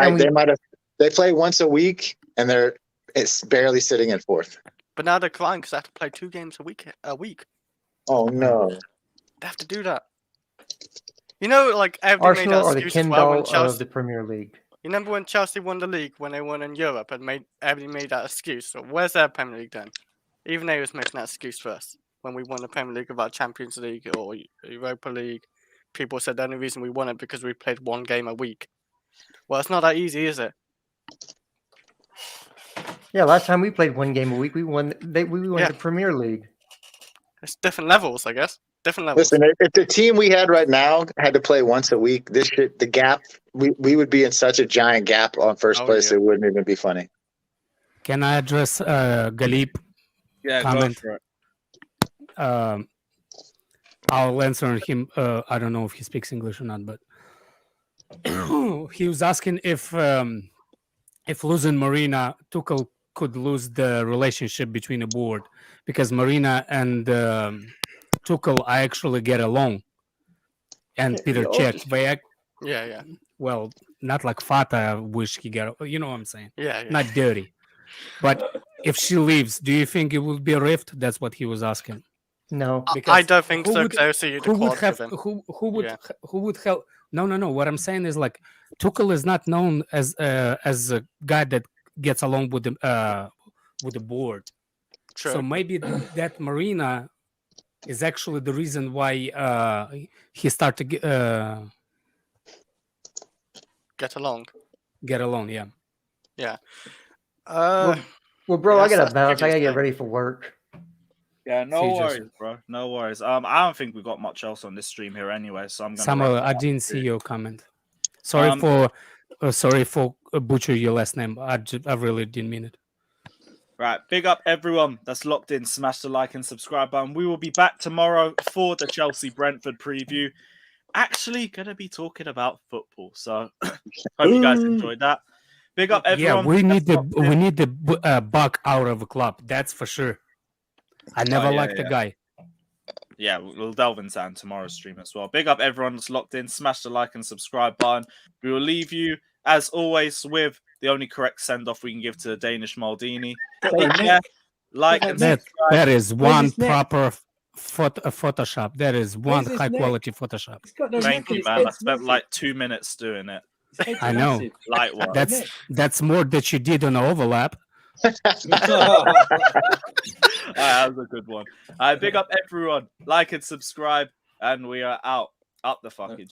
play once a week, and it's barely sitting in 4th. But now they're crying because they have to play 2 games a week. Oh no! They have to do that. Like everybody made Arsenal that are the excuse Ken as well when doll Chelsea. of the Premier League. You remember when Chelsea won the league when they won in Europe and everybody made that excuse? So where's their Premier League then? Even they was making that excuse first when we won the Premier League about Champions League or Europa League, people said the only reason we won it because we played one game a week. Well, it's not that easy, is it? Yeah, last time we played one game a week, we won. We won Yeah. the Premier League. It's different levels, I guess. Different levels. Listen, if the team we had right now had to play once a week, the gap, we would be in such a giant gap on first place, it wouldn't even be funny. Can I address Galip? Yeah, Comment. go for it. I'll answer him. I don't know if he speaks English or not, but he was asking if losing Marina, Tuchel could lose the relationship between the board, because Marina and Tuchel actually get along, and Peter Cech, Yeah. well, not like Fata. I wish he get. You know what I'm saying? Yeah. Not dirty, but if she leaves, do you think it will be a rift? That's what he was asking. No, I don't think who so. would- Because I see you the who would quads have with him. who would help? No. What I'm saying is, like, Tuchel is not known as a guy that gets along with the board. True. So maybe that Marina is actually the reason why he started to Get along. get along. Yeah. well, bro, yeah, I gotta that's bounce. I pretty gotta get insane. ready for work. Yeah, no See you, worries, Joseph. bro. No worries. I don't think we got much else on this stream here anyway, so I'm gonna. Samuel, wrap it I up didn't here. see your comment. Sorry for butchering your last name. I really didn't mean it. Right, big up everyone that's locked in. Smash the like and subscribe button. We will be back tomorrow for the Chelsea Brentford preview. Actually, gonna be talking about football. So hope you guys enjoyed that. Big up everyone. Yeah, we need that's locked in. the buck out of the club. That's for sure. I never liked the guy. Yeah, we'll delve into that in tomorrow's stream as well. Big up everyone that's locked in. Smash the like and subscribe button. We will leave you, as always, with the only correct send-off we can give to the Danish Maldini. Take care. Like and subscribe. That is Where's one his neck? proper Photoshop. That is one Where's his high neck? quality Photoshop. He's got no Thank neck, you, his man. I head's spent massive. like 2 minutes doing it. His head's I know. massive. Light work. That's more that you did on the overlap. That was a good one. Big up everyone. Like and subscribe, and we are out. Up the fucking